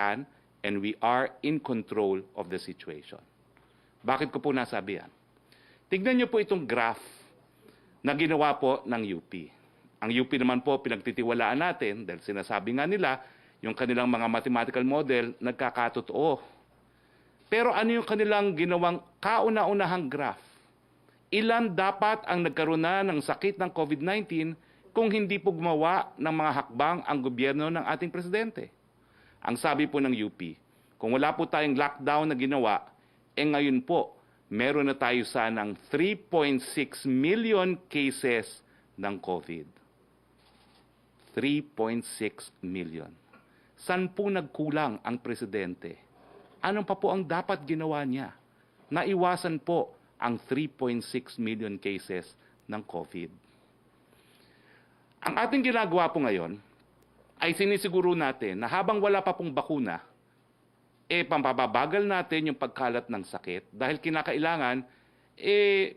and we are in control of the situation. Bakit ko po nasabi yan? Tignan niyo po itong graph na ginawa po ng UP. Ang UP naman po pinagtitiwalaan natin dahil sinasabi nga nila yung kanilang mga mathematical model nagkakatotoo. Pero ano yung kanilang ginawang kauna-unahang graph? Ilan dapat ang nagkaroon na ng sakit ng COVID-19 kung hindi po gumawa ng mga hakbang ang gobyerno ng ating presidente? Ang sabi po ng UP, kung wala po tayong lockdown na ginawa, ngayon po, meron na tayo sanang 3.6 million cases ng COVID. 3.6 million. San po nagkulang ang presidente? Anong pa po ang dapat ginawa niya? Naiwasan po ang 3.6 million cases ng COVID. Ang ating ginagawa po ngayon ay sinisiguro natin na habang wala pa pong bakuna, pampababagal natin yung pagkalat ng sakit dahil kinakailangan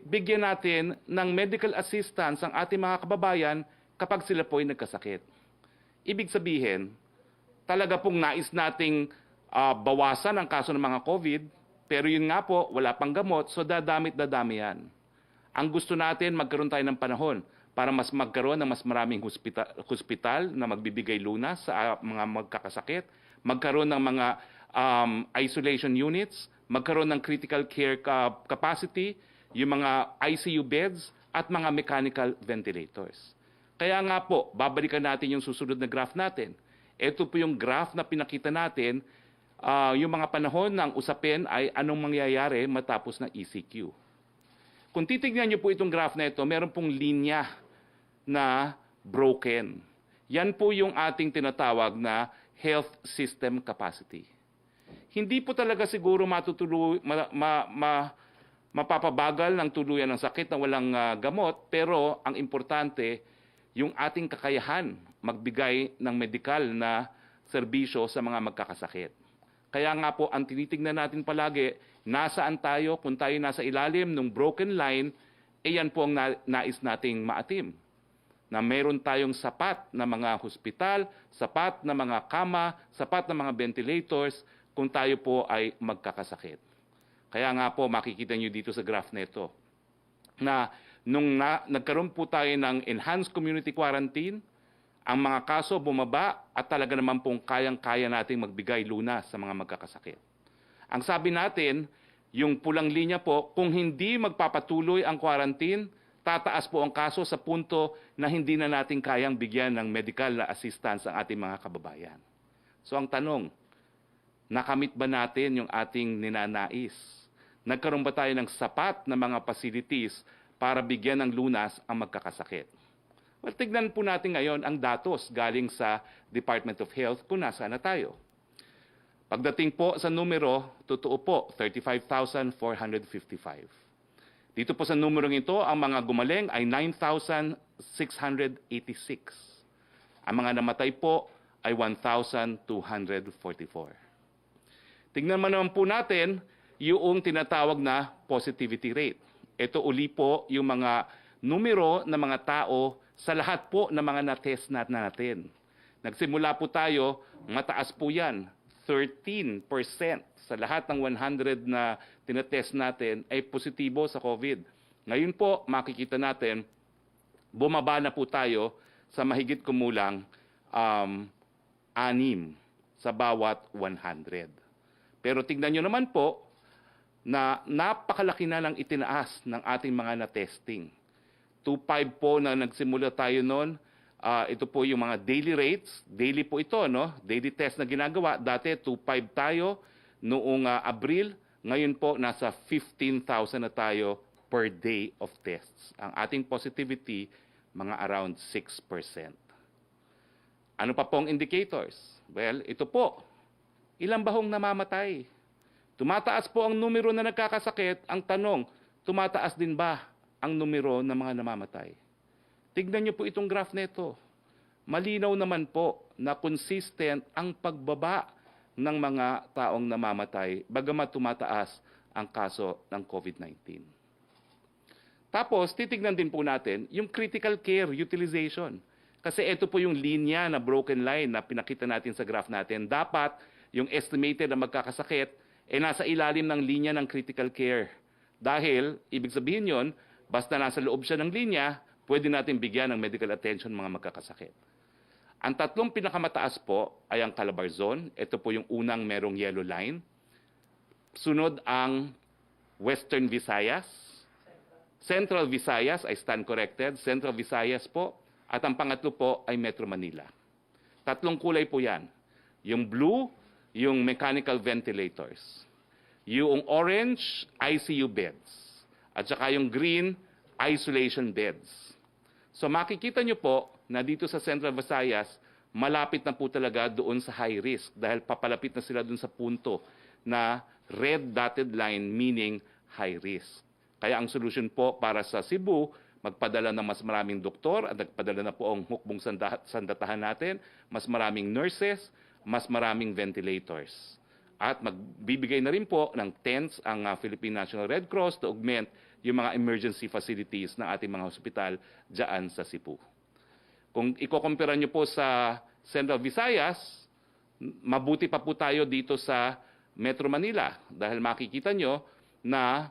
bigyan natin ng medical assistance ang ating mga kababayan kapag sila po ay nagkasakit. Ibig sabihin, talaga pong nais nating bawasan ang kaso ng mga COVID, pero yun nga po, wala pang gamot, so dadamit-dadami yan. Ang gusto natin, magkaroon tayo ng panahon para mas magkaroon ng mas maraming hospital na magbibigay lunas sa mga magkakasakit, magkaroon ng mga isolation units, magkaroon ng critical care capacity, yung mga ICU beds, at mga mechanical ventilators. Kaya nga po, babalikan natin yung susunod na graph natin. Ito po yung graph na pinakita natin, yung mga panahon ng usapin ay anong mangyayari matapos ng ECQ. Kung titignan niyo po itong graph na ito, meron pong linya na broken. Yan po yung ating tinatawag na health system capacity. Hindi po talaga siguro mapapabagal ng tuluyan ng sakit na walang gamot, pero ang importante, yung ating kakayahan magbigay ng medikal na serbisyo sa mga magkakasakit. Kaya nga po, ang tinitingnan natin palagi, nasaan tayo, kung tayo nasa ilalim ng broken line, yan po ang nais nating maatim. Na mayroon tayong sapat na mga hospital, sapat na mga kama, sapat na mga ventilators kung tayo po ay magkakasakit. Kaya nga po makikita nyo dito sa graph na ito na nung nagkaroon po tayo ng enhanced community quarantine, ang mga kaso bumaba at talaga naman pong kayang-kaya nating magbigay lunas sa mga magkakasakit. Ang sabi natin, yung pulang linya po, kung hindi magpapatuloy ang quarantine, tataas po ang kaso sa punto na hindi na natin kayang bigyan ng medical na assistance ang ating mga kababayan. So ang tanong, nakamit ba natin yung ating ninanais? Nagkaroon ba tayo ng sapat na mga facilities para bigyan ng lunas ang magkakasakit? Well, tignan po natin ngayon ang datos galing sa Department of Health kung nasaan na tayo. Pagdating po sa numero, totoo po, 35,455. Dito po sa numerong ito, ang mga gumaling ay 9,686. Ang mga namatay po ay 1,244. Tingnan naman po natin yung tinatawag na positivity rate. Ito uli po yung mga numero ng mga tao sa lahat po ng mga na-test natin. Nagsimula po tayo, mataas po yan, 13% sa lahat ng 100 na tinatest natin ay positibo sa COVID. Ngayon po, makikita natin, bumaba na po tayo sa mahigit kumulang 6 sa bawat 100. Pero tignan nyo naman po na napakalaki na lang itinaas ng ating mga na-testing. 2.5 po na nagsimula tayo noon. Ito po yung mga daily rates. Daily po ito, no? Daily test na ginagawa. Dati 2.5 tayo noong Abril. Ngayon po nasa 15,000 na tayo per day of tests. Ang ating positivity, mga around 6%. Ano pa pong indicators? Well, ito po. Ilang bahong namamatay? Tumataas po ang numero na nagkakasakit. Ang tanong, tumataas din ba ang numero ng mga namamatay? Tignan niyo po itong graph nito. Malinaw naman po na consistent ang pagbaba ng mga taong namamatay bagamat tumataas ang kaso ng COVID-19. Tapos, titignan din po natin yung critical care utilization. Kasi ito po yung linya na broken line na pinakita natin sa graph natin. Dapat yung estimated na magkakasakit, nasa ilalim ng linya ng critical care. Dahil, ibig sabihin yon, basta nasa loob siya ng linya, pwede natin bigyan ng medical attention mga magkakasakit. Ang tatlong pinakamataas po ay ang Calabarzon. Ito po yung unang merong yellow line. Sunod ang Western Visayas. Central Visayas, I stand corrected. Central Visayas po. At ang pangatlo po ay Metro Manila. Tatlong kulay po yan. Yung blue, yung mechanical ventilators. Yung orange, ICU beds. At saka yung green, isolation beds. So makikita nyo po na dito sa Central Visayas, malapit na po talaga doon sa high risk dahil papalapit na sila doon sa punto na red dotted line meaning high risk. Kaya ang solution po para sa Cebu, magpadala ng mas maraming doktor at nagpadala na po ang hukbong sandatahan natin, mas maraming nurses, mas maraming ventilators. At magbibigay na rin po ng tents ang Philippine National Red Cross to augment yung mga emergency facilities ng ating mga hospital dyan sa Cebu. Kung ikukumpira nyo po sa Central Visayas, mabuti pa po tayo dito sa Metro Manila dahil makikita nyo na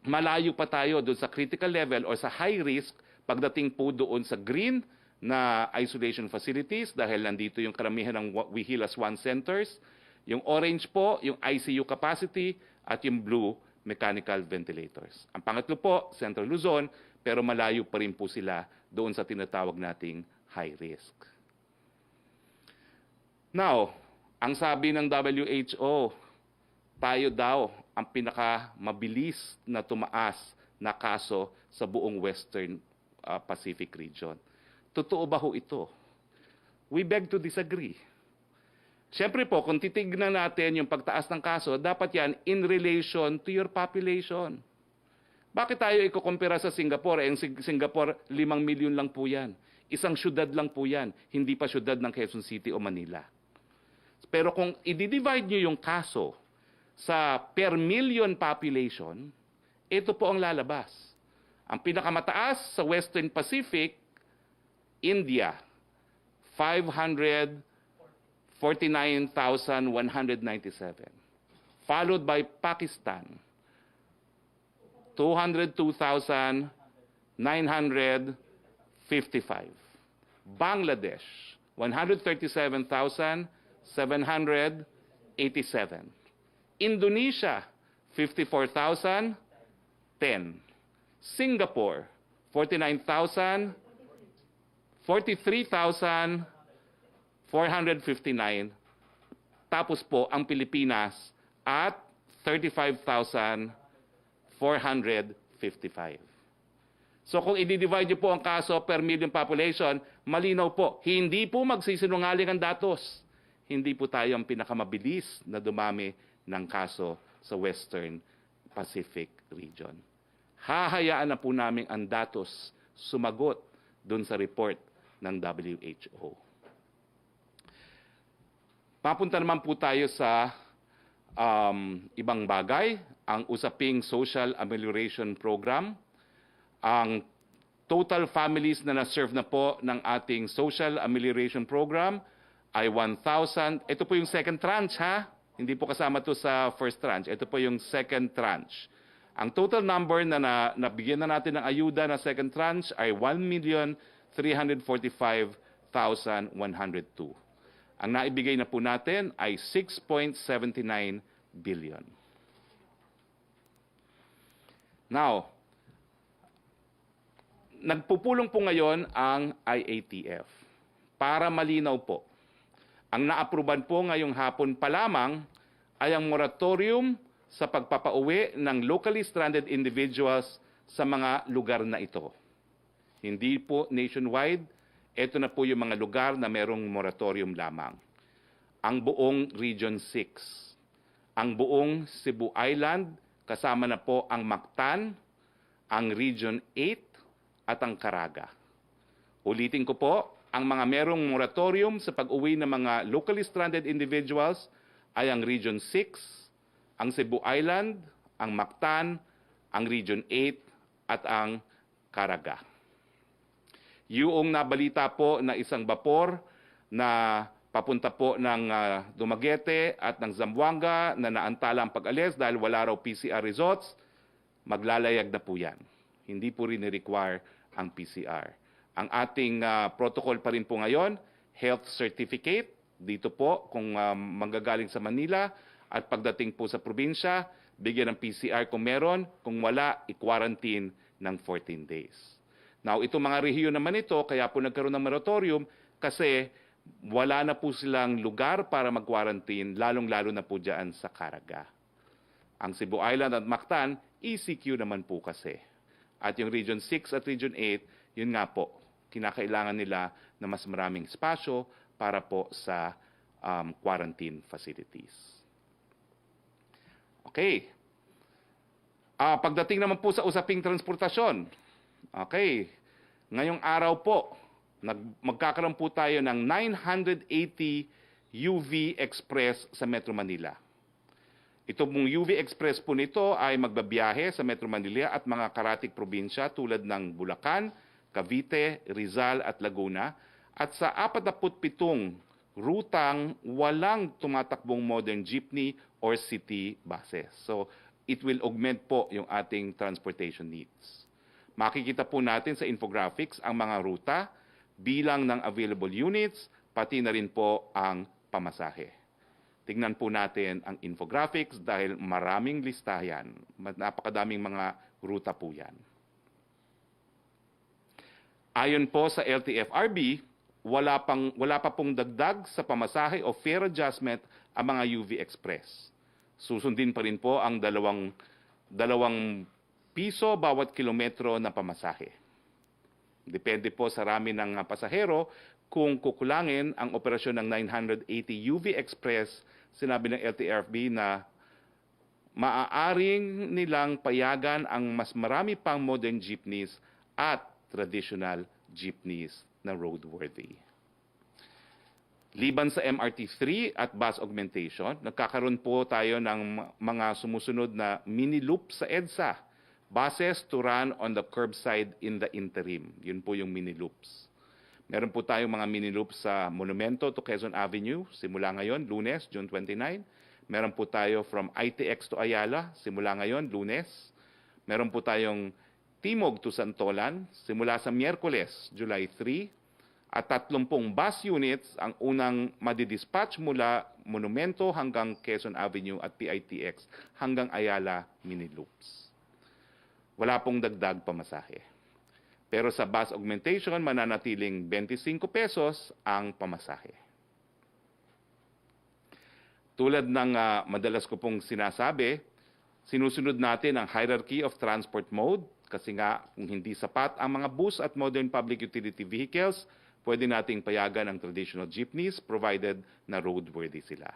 malayo pa tayo doon sa critical level or sa high risk pagdating po doon sa green na isolation facilities dahil nandito yung karamihan ng We Heal as One centers. Yung orange po, yung ICU capacity at yung blue, mechanical ventilators. Ang pangatlo po, Central Luzon, pero malayo pa rin po sila doon sa tinatawag nating high risk. Now, ang sabi ng WHO, tayo daw ang pinakamabilis na tumaas na kaso sa buong Western Pacific region. Totoo ba ho ito? We beg to disagree. Siyempre po, kung titignan natin yung pagtaas ng kaso, dapat yan in relation to your population. Bakit tayo ikukumpira sa Singapore? Ang Singapore, 5 milyon lang po yan. Isang syudad lang po yan. Hindi pa syudad ng Quezon City o Manila. Pero kung i-divide nyo yung kaso sa per million population, ito po ang lalabas. Ang pinakamataas sa Western Pacific, India, 549,197. Followed by Pakistan, 202,955. Bangladesh, 137,787. Indonesia, 54,010. Singapore, 43,459. Tapos po ang Pilipinas at 35,455. So kung i-divide niyo po ang kaso per million population, malinaw po, hindi po magsisinungaling ang datos. Hindi po tayo ang pinakamabilis na dumami ng kaso sa Western Pacific region. Hahayaan na po namin ang datos sumagot dun sa report ng WHO. Papunta naman po tayo sa ibang bagay, ang usaping Social Amelioration Program. Ang total families na na-serve na po ng ating Social Amelioration Program ay 1,000. Ito po yung second tranche, ha? Hindi po kasama to sa first tranche. Ito po yung second tranche. Ang total number na nabigyan na natin ng ayuda na second tranche ay 1,345,102. Ang naibigay na po natin ay 6.79 billion. Now, nagpupulong po ngayon ang IATF. Para malinaw po, ang naapruban po ngayong hapon pa lamang ay ang moratorium sa pagpapauwi ng locally stranded individuals sa mga lugar na ito. Hindi po nationwide, ito na po yung mga lugar na merong moratorium lamang. Ang buong Region 6, ang buong Cebu Island, kasama na po ang Mactan, ang Region 8 at ang Caraga. Ulitin ko po, ang mga merong moratorium sa pag-uwi ng mga locally stranded individuals ay ang Region 6, ang Cebu Island, ang Mactan, ang Region 8 at ang Caraga. Yung nabalita po na isang bapor na papunta po ng Dumaguete at ng Zamboanga na naantala ang pag-alis dahil wala raw PCR results, maglalayag na po yan. Hindi po rin require ang PCR. Ang ating protocol pa rin po ngayon, health certificate, dito po kung manggagaling sa Manila at pagdating po sa probinsya, bigyan ng PCR kung meron, kung wala, i-quarantine ng 14 days. Now, itong mga rehiyon naman ito, kaya po nagkaroon ng moratorium kasi wala na po silang lugar para mag-quarantine, lalong-lalo na po dyan sa Caraga. Ang Cebu Island at Mactan, ECQ naman po kasi. At yung Region 6 at Region 8, yun nga po, kinakailangan nila na mas maraming espasyo para po sa quarantine facilities. Okay. Pagdating naman po sa usaping transportasyon, okay, ngayong araw po, magkakaroon po tayo ng 980 UV Express sa Metro Manila. Ito pong UV Express po nito ay magbabiyahe sa Metro Manila at mga karatig probinsya tulad ng Bulacan, Cavite, Rizal at Laguna at sa 47 rutang walang tumatakbong modern jeepney or city buses. So it will augment po yung ating transportation needs. Makikita po natin sa infographics ang mga ruta, bilang ng available units, pati na rin po ang pamasahe. Tingnan po natin ang infographics dahil maraming listahan. Napakadaming mga ruta po yan. Ayon po sa LTFRB, wala pa pong dagdag sa pamasahe o fare adjustment ang mga UV Express. Susundin pa rin po ang dalawang piso bawat kilometro na pamasahe. Depende po sa rami ng pasahero kung kukulangin ang operasyon ng 980 UV Express. Sinabi ng LTFRB na maaaring nilang payagan ang mas marami pang modern jeepneys at traditional jeepneys na roadworthy. Liban sa MRT3 at bus augmentation, nagkakaroon po tayo ng mga sumusunod na mini loop sa EDSA. Buses to run on the curbside in the interim. Yun po yung mini loops. Meron po tayong mga mini loops sa Monumento to Quezon Avenue, simula ngayon, Lunes, June 29. Meron po tayo from ITX to Ayala, simula ngayon, Lunes. Meron po tayong Timog to Santolan, simula sa Miyerkules, July 3. At 30 bus units ang unang madidispatch mula Monumento hanggang Quezon Avenue at PITX hanggang Ayala mini loops. Wala pong dagdag pamasahe. Pero sa bus augmentation, mananatiling 25 pesos ang pamasahe. Tulad ng madalas ko pong sinasabi, sinusunod natin ang hierarchy of transport mode kasi nga kung hindi sapat ang mga bus at modern public utility vehicles, pwede nating payagan ang traditional jeepneys provided na roadworthy sila.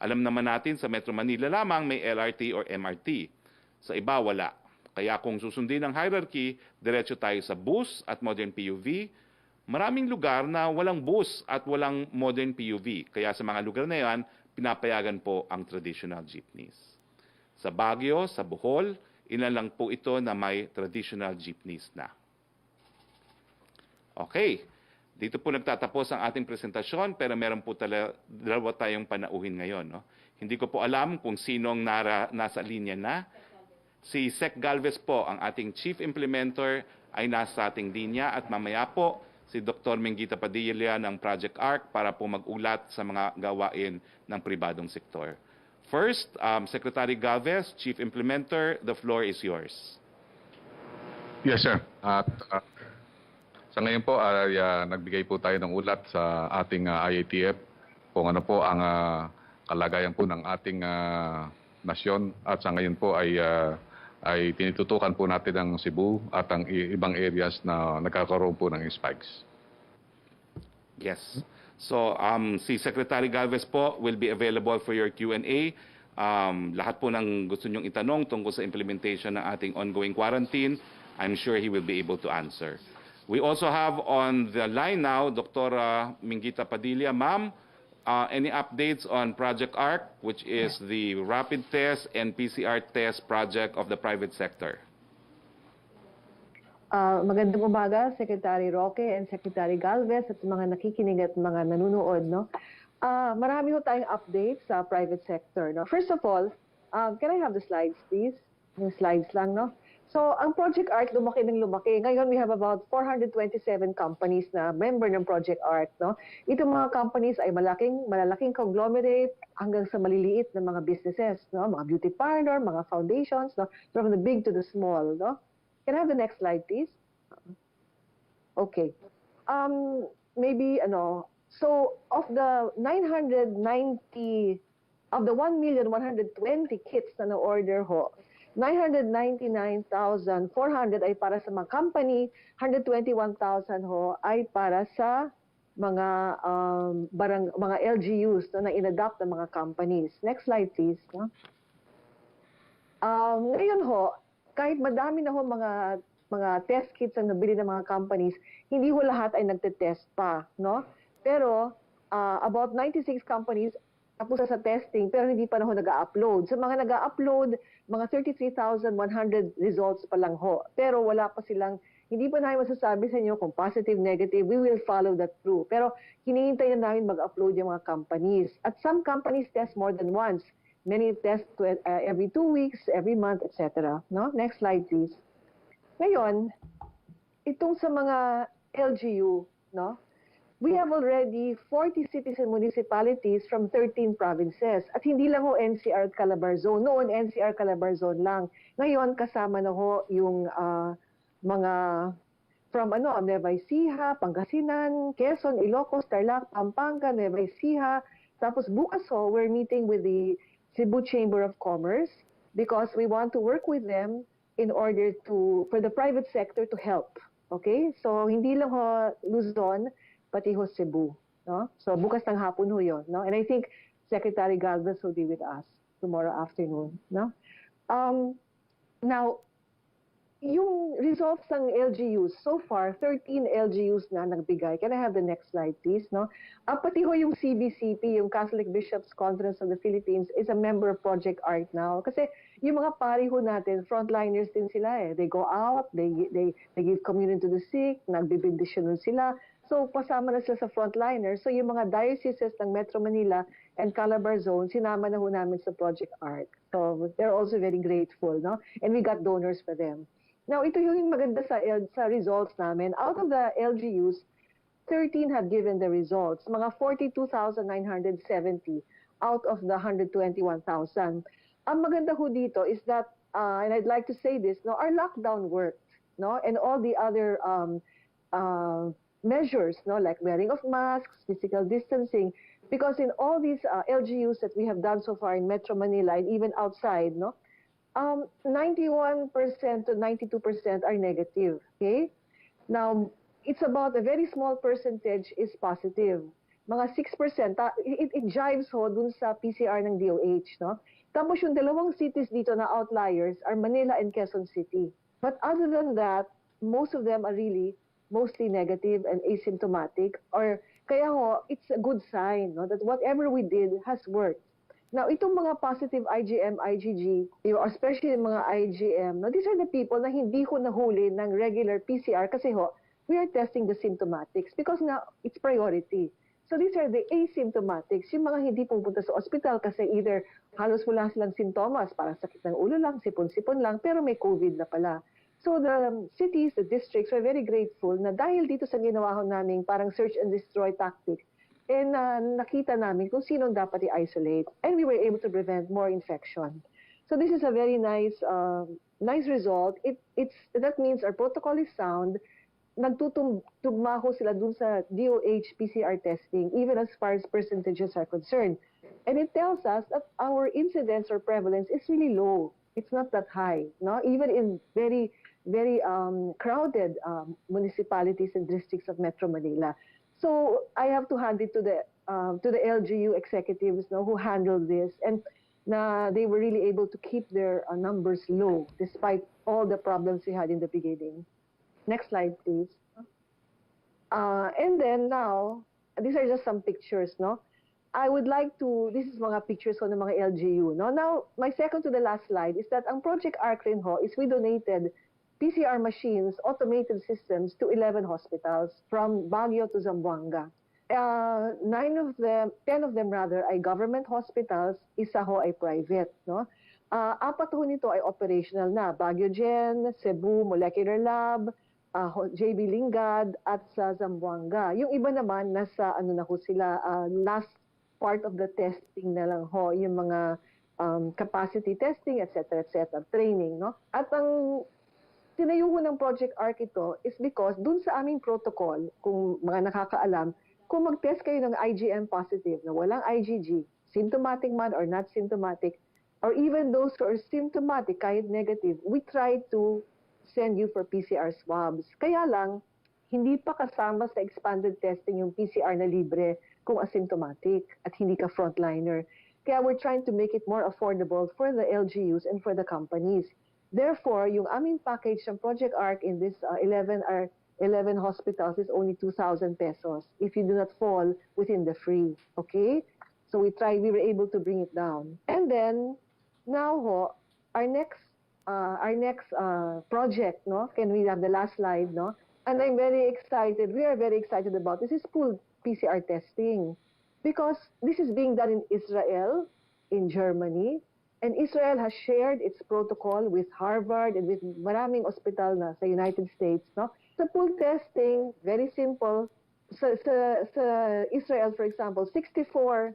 Alam naman natin sa Metro Manila lamang may LRT or MRT. Sa iba wala. Kaya kung susundin ang hierarchy, diretso tayo sa bus at modern PUV. Maraming lugar na walang bus at walang modern PUV. Kaya sa mga lugar na yan, pinapayagan po ang traditional jeepneys. Sa Baguio, sa Bohol, ilan lang po ito na may traditional jeepneys na. Okay, dito po nagtatapos ang ating presentasyon pero meron po dalawa tayong panauhin ngayon. No? Hindi ko po alam kung sinong nasa linya na. Si Sec Galvez po, ang ating Chief Implementer, ay nasa ating linya at mamaya po si Dr. Mengita Padilla ng Project ARC para po mag-ulat sa mga gawain ng pribadong sektor. First, Secretary Galvez, Chief Implementer, the floor is yours. Yes, sir. At sa ngayon po ay nagbigay po tayo ng ulat sa ating IATF kung ano po ang kalagayan po ng ating nasyon at sa ngayon po ay tinitutukan po natin ang Cebu at ang ibang areas na nagkakaroon po ng spikes. Yes. So, si Secretary Galvez po will be available for your Q&A. Lahat po ng gusto nyong itanong tungkol sa implementation ng ating ongoing quarantine, I'm sure he will be able to answer. We also have on the line now, Dr. Mengita Padilla. Ma'am, any updates on Project ARC, which is the rapid test and PCR test project of the private sector? Magandang umaga, Secretary Roque and Secretary Galvez at mga nakikinig at mga nanonood. No? Marami ho tayong updates sa private sector. No? First of all, can I have the slides, please? Yung slides lang, no? So, ang Project Art, lumaki ng lumaki. Ngayon, we have about 427 companies na member ng Project Art, no? Itong mga companies ay malalaking conglomerate hanggang sa maliliit na mga businesses, no? Mga beauty parlor, mga foundations, no? From the big to the small, no? Can I have the next slide, please? Okay. Maybe, so of the 1,120 kits na na-order ho, 999,400 ay para sa mga company, 121,000 ho ay para sa mga mga LGUs na in-adopt ng mga companies. Next slide, please. No? Ngayon ho, kahit madami na ho mga test kits ang nabili ng mga companies, hindi ho lahat ay nagte-test pa, no? Pero about 96 companies tapos sa testing pero hindi pa na ho nag-upload. So mga nag-upload, mga 33,100 results pa lang ho. Pero wala pa silang, hindi pa namin masasabi sa inyo kung positive, negative, we will follow that through. Pero hinihintay na namin mag-upload yung mga companies. At some companies test more than once. Many test every 2 weeks, every month, etc. No? Next slide, please. Ngayon, itong sa mga LGU, no? We have already 40 cities and municipalities from 13 provinces. At hindi lang ho NCR at Calabar Zone. Noon, NCR Calabar Zone lang. Ngayon, kasama na ho yung mga from Nueva Ecija, Pangasinan, Quezon, Ilocos, Tarlac, Pampanga, Nueva Ecija. Tapos bukas ho, we're meeting with the Cebu Chamber of Commerce because we want to work with them in order for the private sector to help. Okay? So, hindi lang ho Luzon, pati ho Cebu. No? So, bukas ng hapon ho yun. No? And I think Secretary Galvez will be with us tomorrow afternoon. No? Now, yung results ng LGUs, so far, 13 LGUs na nagbigay. Can I have the next slide, please? No? Pati ho yung CBCP, yung Catholic Bishops Conference of the Philippines, is a member of Project Art now. Kasi yung mga pari ho natin, frontliners din sila eh. They go out, they give communion to the sick, nagbibindisyon sila. So, pasama na sila sa frontliners. So, yung mga dioceses ng Metro Manila and Calabar Zone, sinama na ho namin sa Project Art. So, they're also very grateful, no? And we got donors for them. Now, ito yung maganda sa results namin. Out of the LGUs, 13 have given the results. Mga 42,970 out of the 121,000. Ang maganda ho dito is that, and I'd like to say this, no, our lockdown worked, no? And all the other measures, no, like wearing of masks, physical distancing, because in all these LGUs that we have done so far in Metro Manila and even outside, no, 91% to 92% are negative. Okay, now it's about a very small percentage is positive. Mga 6%, it jives ho dun sa PCR ng DOH, no. Tapos yung dalawang cities dito na outliers are Manila and Quezon City. But other than that, most of them are really mostly negative and asymptomatic, or kaya ho, it's a good sign, no, that whatever we did has worked. Now, itong mga positive IgM, IgG, especially yung mga IgM, no, these are the people na hindi ho nahuli ng regular PCR kasi ho, we are testing the symptomatics because now it's priority. So these are the asymptomatics, yung mga hindi pupunta sa ospital kasi either halos wala silang sintomas, parang sakit ng ulo lang, sipon-sipon lang, pero may COVID na pala. So the cities, the districts are very grateful na dahil dito sa ginawa ho namin parang search and destroy tactic, and nakita namin kung sino dapat i-isolate, and we were able to prevent more infection. So this is a very nice result. That means our protocol is sound. Nagtutugma ho sila dun sa DOH PCR testing, even as far as percentages are concerned. And it tells us that our incidence or prevalence is really low. It's not that high, no? Even in very crowded municipalities and districts of Metro Manila. So I have to hand it to the LGU executives, no, who handled this, and they were really able to keep their numbers low despite all the problems we had in the beginning. Next slide, please. And then now, these are just some pictures, no? I would like to, this is mga pictures ko ng mga LGU, no? Now, my second to the last slide is that ang Project Arc rin ho is we donated PCR machines, automated systems to 11 hospitals from Baguio to Zamboanga. 10 of them rather ay government hospitals, isa ho ay private, no? 4 ho nito ay operational na, Baguio Gen, Cebu Molecular Lab, JB Lingad at sa Zamboanga. Yung iba naman nasa ano na ho sila, last part of the testing na lang ho, yung mga capacity testing, etc., training, no? At ang tinayo ko ng Project ARC ito is because dun sa aming protocol, kung mga nakakaalam, kung mag-test kayo ng IgM positive na walang IgG, symptomatic man or not symptomatic, or even those who are symptomatic, kahit negative, we try to send you for PCR swabs. Kaya lang, hindi pa kasama sa expanded testing yung PCR na libre kung asymptomatic at hindi ka frontliner. Kaya we're trying to make it more affordable for the LGUs and for the companies. Therefore, yung aming package ng Project ARC in this 11 hospitals is only 2,000 pesos if you do not fall within the free. Okay? So we were able to bring it down. And then, now ho, our next project, no? Can we have the last slide, no? And I'm very excited, we are very excited about this is pooled PCR testing. Because this is being done in Israel, in Germany, and Israel has shared its protocol with Harvard and with maraming ospital na sa United States, no? Sa pool testing, very simple. Sa Israel, for example, 64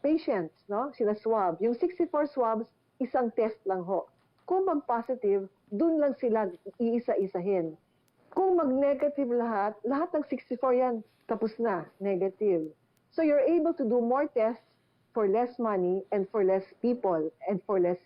patients, no? Sila swab. Yung 64 swabs, isang test lang ho. Kung mag-positive, dun lang sila iisa-isahin. Kung mag-negative lahat ng 64 yan, tapos na, negative. So you're able to do more tests for less money and for less people and for less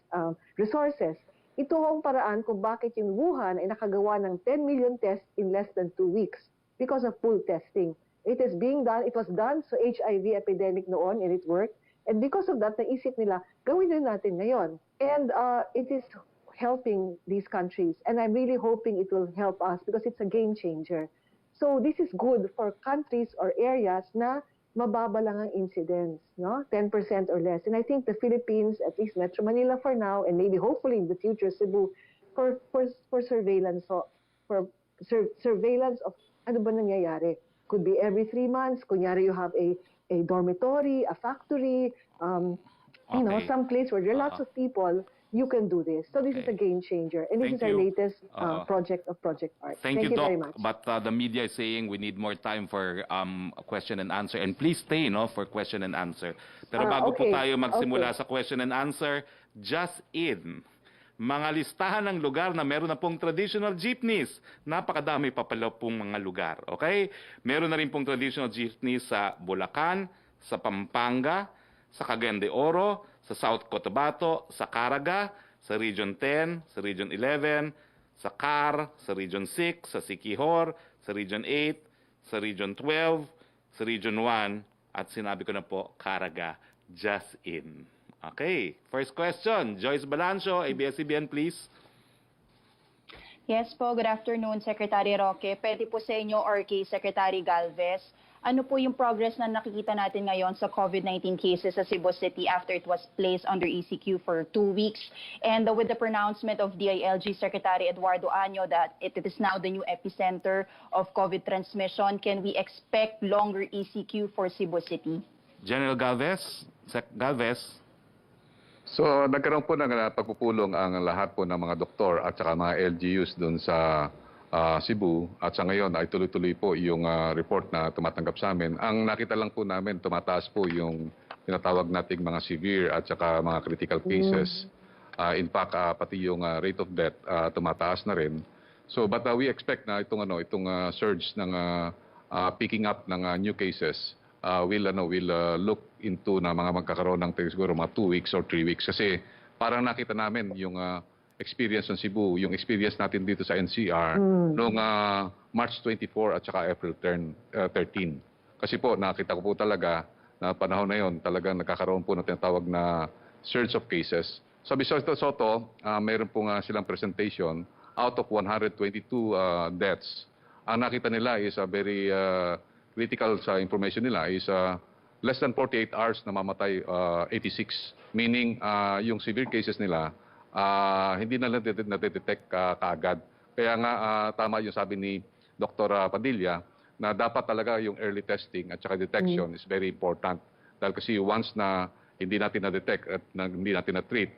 resources. Ito ang paraan kung bakit yung Wuhan ay nakagawa ng 10 million tests in less than 2 weeks because of pool testing. It is being done, it was done sa HIV epidemic noon and it worked. And because of that, naisip nila, gawin din natin ngayon. And it is helping these countries. And I'm really hoping it will help us because it's a game changer. So this is good for countries or areas na mababa lang ang incidence, no? 10% or less. And I think the Philippines, at least Metro Manila for now, and maybe hopefully in the future Cebu, for surveillance, surveillance of ano ba nangyayari. Could be every 3 months. Kunyari you have a dormitory, a factory, you know, some place where there are lots of people, you can do this. So this is a game changer. And this is our latest project of Project ARC. Thank you, Doc. very much. But the media is saying we need more time for question and answer. And please stay, no, for question and answer. Pero bago po tayo magsimula sa question and answer, just in, mga listahan ng lugar na meron na pong traditional jeepneys. Napakadami pa pala pong mga lugar. Okay? Meron na rin pong traditional jeepneys sa Bulacan, sa Pampanga, sa Cagayan de Oro, sa South Cotabato, sa Caraga, sa Region 10, sa Region 11, sa CAR, sa Region 6, sa Siquijor, sa Region 8, sa Region 12, sa Region 1, at sinabi ko na po, Caraga, just in. Okay, first question, Joyce Balancio, ABS-CBN, please. Yes po, good afternoon, Secretary Roque. Pwede po sa inyo or kay Secretary Galvez. Ano po yung progress na nakikita natin ngayon sa COVID-19 cases sa Cebu City after it was placed under ECQ for 2 weeks? And with the pronouncement of DILG Secretary Eduardo Año that it is now the new epicenter of COVID transmission, can we expect longer ECQ for Cebu City? General Galvez, Galvez. So nagkaroon po ng pagpupulong ang lahat po ng mga doktor at saka mga LGUs doon sa Cebu at sa ngayon ay tuloy-tuloy po yung report na tumatanggap sa amin. Ang nakita lang po namin, tumataas po yung tinatawag nating mga severe at saka mga critical cases. In fact, pati yung rate of death tumataas na rin. So but we expect na itong surge ng picking up ng new cases will look into na mga magkakaroon ng siguro mga 2 weeks or 3 weeks kasi parang nakita namin yung experience ng Cebu, yung experience natin dito sa NCR noong March 24 at saka April 13. Kasi po nakita ko po talaga na panahon na yon talagang nagkakaroon po ng tinatawag na surge of cases. Sa Bisoto Soto, mayroon po nga silang presentation out of 122 deaths. Ang nakita nila is a very critical sa information nila is less than 48 hours na mamatay 86. Meaning yung severe cases nila hindi na natidetect kaagad. Kaya nga tama yung sabi ni Dr. Padilla na dapat talaga yung early testing at saka detection is very important. Dahil kasi once na hindi natin na-detect at hindi natin na-treat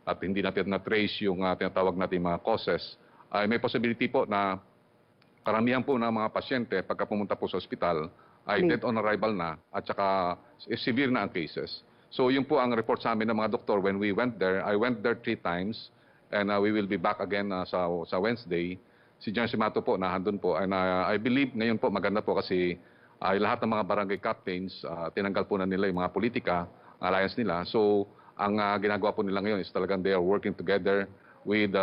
at hindi natin na-trace yung tinatawag natin mga causes, ay may possibility po na karamihan po ng mga pasyente pagka pumunta po sa ospital ay dead on arrival na at saka severe na ang cases. So yun po ang report sa amin ng mga doktor when we went there. I went there 3 times and we will be back again sa Wednesday. Si John Simato po nahandun po and I believe ngayon po maganda po kasi lahat ng mga barangay captains tinanggal po na nila yung mga politika, alliance nila. So ang ginagawa po nila ngayon is talagang they are working together with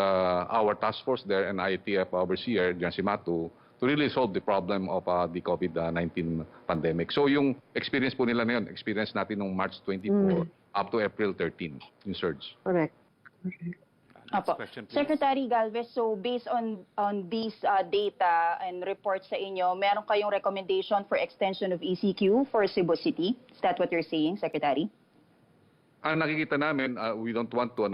our task force there and IATF overseer, John Simato, to really solve the problem of the COVID-19 pandemic. So yung experience po nila ngayon, experience natin noong March 24 up to April 13, yung surge. Correct. Next Apo. question, please. Secretary Galvez, so based on these data and reports sa inyo, meron kayong recommendation for extension of ECQ for Cebu City? Is that what you're saying, Secretary? Ang nakikita namin, we don't want to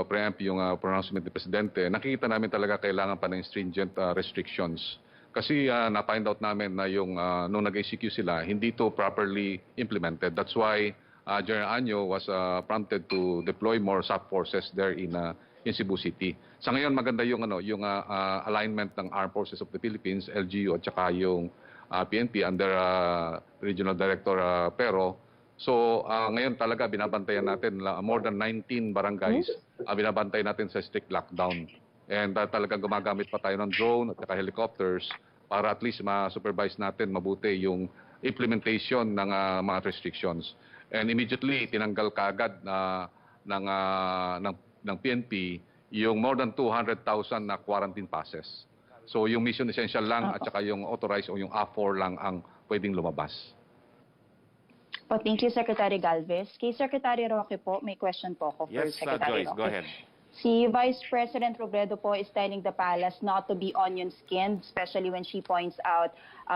preempt yung pronouncement ni Presidente. Nakikita namin talaga kailangan pa ng stringent restrictions. Kasi na-find out namin na yung nung nag-ECQ sila, hindi to properly implemented. That's why General Anyo was prompted to deploy more SAP forces there in Cebu City. Sa ngayon maganda yung alignment ng Armed Forces of the Philippines, LGU at saka yung PNP under Regional Director Pero. So ngayon talaga binabantayan natin more than 19 barangays, binabantayan natin sa strict lockdown. And talagang gumagamit pa tayo ng drone at saka helicopters para at least ma-supervise natin mabuti yung implementation ng mga restrictions. And immediately tinanggal kaagad ng PNP yung more than 200,000 na quarantine passes. So yung mission essential lang at saka yung authorized o yung A4 lang ang pwedeng lumabas. Oh, thank you, Secretary Galvez. Kay Secretary Roque po, may question po ako for Yes, Secretary Joyce, Roque. go ahead. Si Vice President Robredo po is telling the palace not to be onion-skinned, especially when she points out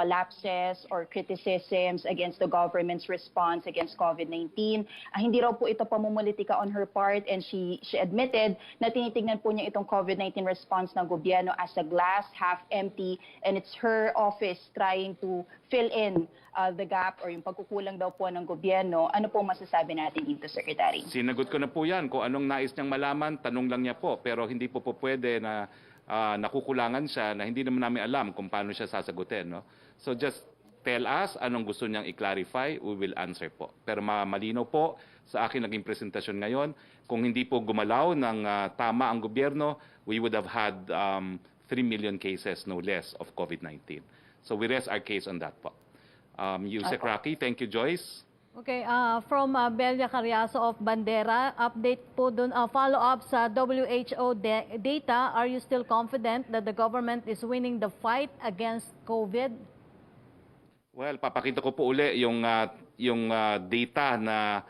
lapses or criticisms against the government's response against COVID-19. Hindi raw po ito pamumulitika on her part, and she admitted na tinitingnan po niya itong COVID-19 response ng gobyerno as a glass half empty, and it's her office trying to fill in the gap or yung pagkukulang daw po ng gobyerno. Ano po masasabi natin dito, Secretary? Sinagot ko na po yan. Kung anong nais niyang malaman, tanong lang niya po. Pero hindi po pwede na nakukulangan siya na hindi naman namin alam kung paano siya sasagutin. No? So just tell us anong gusto niyang i-clarify, we will answer po. Pero malinaw po sa akin naging presentasyon ngayon, kung hindi po gumalaw ng tama ang gobyerno, we would have had 3 million cases no less of COVID-19. So we rest our case on that po. Yusek Roque, thank you, Joyce. Okay, from Belia Carriazo of Bandera, update po dun, follow-up sa WHO data. Are you still confident that the government is winning the fight against COVID? Well, papakita ko po uli yung data na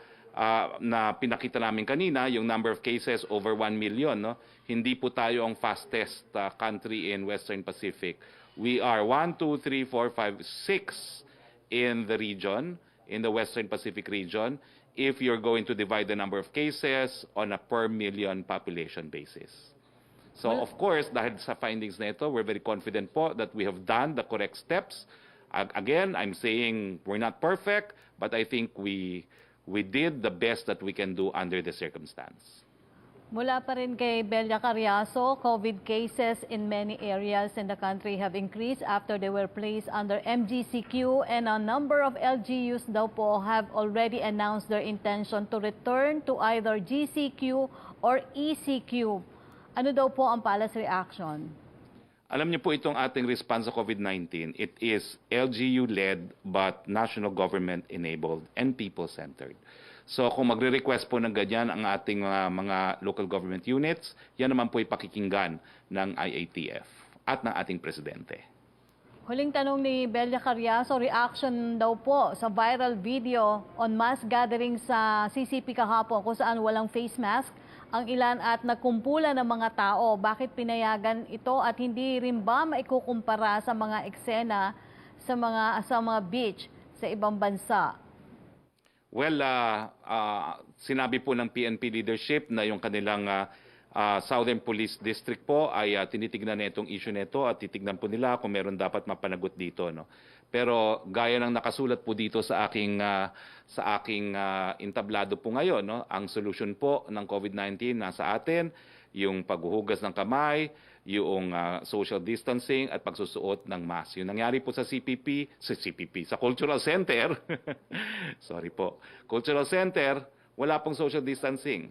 pinakita namin kanina, yung number of cases over 1 million. No? Hindi po tayo ang fastest country in Western Pacific. We are 1, 2, 3, 4, 5, 6 in the region, in the Western Pacific region, if you're going to divide the number of cases on a per million population basis. So of course, dahil sa findings na ito, we're very confident po that we have done the correct steps. Again, I'm saying we're not perfect, but I think we did the best that we can do under the circumstance. Mula pa rin kay Belia Carriazo, COVID cases in many areas in the country have increased after they were placed under MGCQ, and a number of LGUs daw po have already announced their intention to return to either GCQ or ECQ. Ano daw po ang palace reaction? Alam niyo po itong ating response sa COVID-19, it is LGU-led but national government-enabled and people-centered. So kung magre-request po ng ganyan ang ating mga local government units, yan naman po ipakikinggan ng IATF at ng ating presidente. Huling tanong ni Belia Carriazo, reaction daw po sa viral video on mass gathering sa CCP kahapon kung saan walang face mask ang ilan at nagkumpulan ng mga tao. Bakit pinayagan ito at hindi rin ba maikukumpara sa mga eksena sa mga beach sa ibang bansa? Well, sinabi po ng PNP leadership na yung kanilang Southern Police District po ay tinitignan na itong issue nito at titignan po nila kung meron dapat mapanagot dito, no. Pero gaya ng nakasulat po dito sa aking entablado po ngayon, no, ang solusyon po ng COVID-19 nasa atin, yung paghuhugas ng kamay, yung social distancing at pagsusuot ng mask. Yung nangyari po sa sa Cultural Center, sorry po, Cultural Center, wala pong social distancing.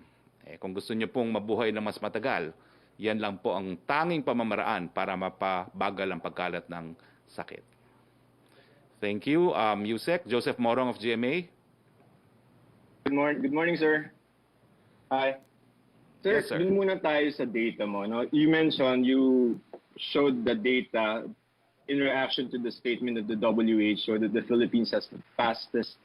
Kung gusto niyo pong mabuhay na mas matagal, yan lang po ang tanging pamamaraan para mapabagal ang pagkalat ng sakit. Thank you. Yusek, Joseph Morong of GMA. Good morning, sir. Hi. Sir, Yes, sir. dun muna tayo sa data mo. No? You mentioned you showed the data in reaction to the statement of the WHO that the Philippines has the fastest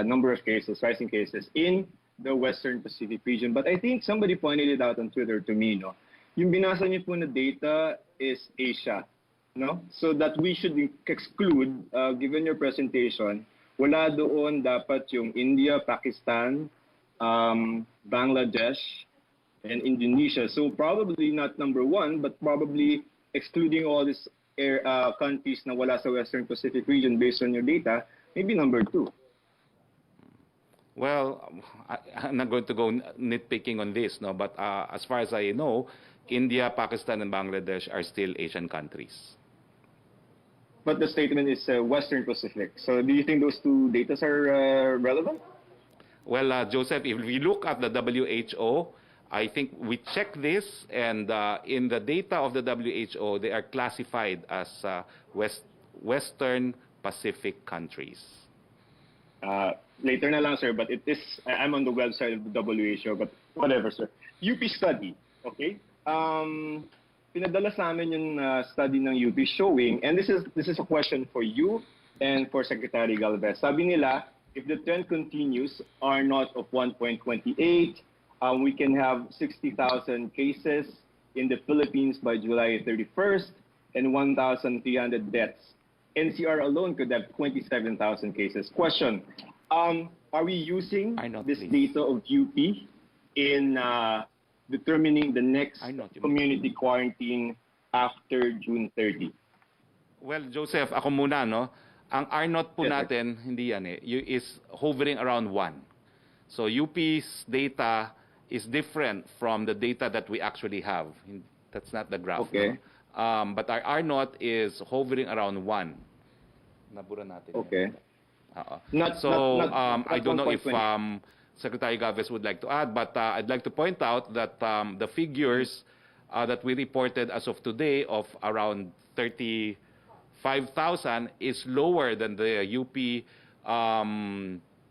number of cases, rising cases in the Western Pacific region. But I think somebody pointed it out on Twitter to me, no? Yung binasa niyo po na data is Asia, no? So that we should exclude, given your presentation, wala doon dapat yung India, Pakistan, Bangladesh, and Indonesia. So probably not number one, but probably excluding all these countries na wala sa Western Pacific region based on your data, maybe number two. Well, I'm not going to go nitpicking on this, no. But as far as I know, India, Pakistan, and Bangladesh are still Asian countries. But the statement is Western Pacific. So do you think those two data are relevant? Well, Joseph, if we look at the WHO, I think we check this, and in the data of the WHO, they are classified as Western Pacific countries. Later na lang, sir, but it is, I'm on the website of the WHO, but whatever, sir. UP study, okay? Pinadala sa amin yung study ng UP showing, and this is a question for you and for Secretary Galvez. Sabi nila, if the trend continues, R naught of 1.28, we can have 60,000 cases in the Philippines by July 31st and 1,300 deaths. NCR alone could have 27,000 cases. Question, are we using this data of UP in determining the next community quarantine after June 30? Well, Joseph, ako muna, no? Ang R0 po Yes, sir. natin, hindi yan is hovering around 1. So UP's data is different from the data that we actually have. That's not the graph. Okay. No? But our R0 is hovering around 1. Nabura natin. Okay. So I don't know if Secretary Galvez would like to add, but I'd like to point out that the figures that we reported as of today of around 35,000 is lower than the UP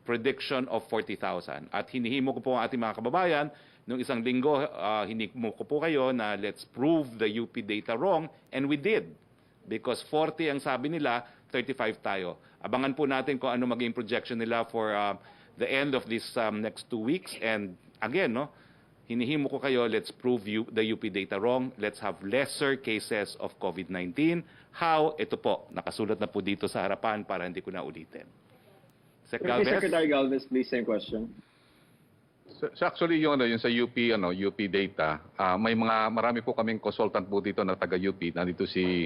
prediction of 40,000. At hinihimo ko po ang ating mga kababayan, nung isang linggo, hinihimo ko po kayo na let's prove the UP data wrong, and we did. Because 40 ang sabi nila, 35 tayo. Abangan po natin kung ano maging projection nila for the end of this next 2 weeks. And again, no, hinihimo ko kayo, let's prove the UP data wrong. Let's have lesser cases of COVID-19. How? Ito po, nakasulat na po dito sa harapan para hindi ko na ulitin. Secretary Galvez, please, same question. So actually yung sa UP UP data, marami po kaming consultant po dito na taga UP. Nandito si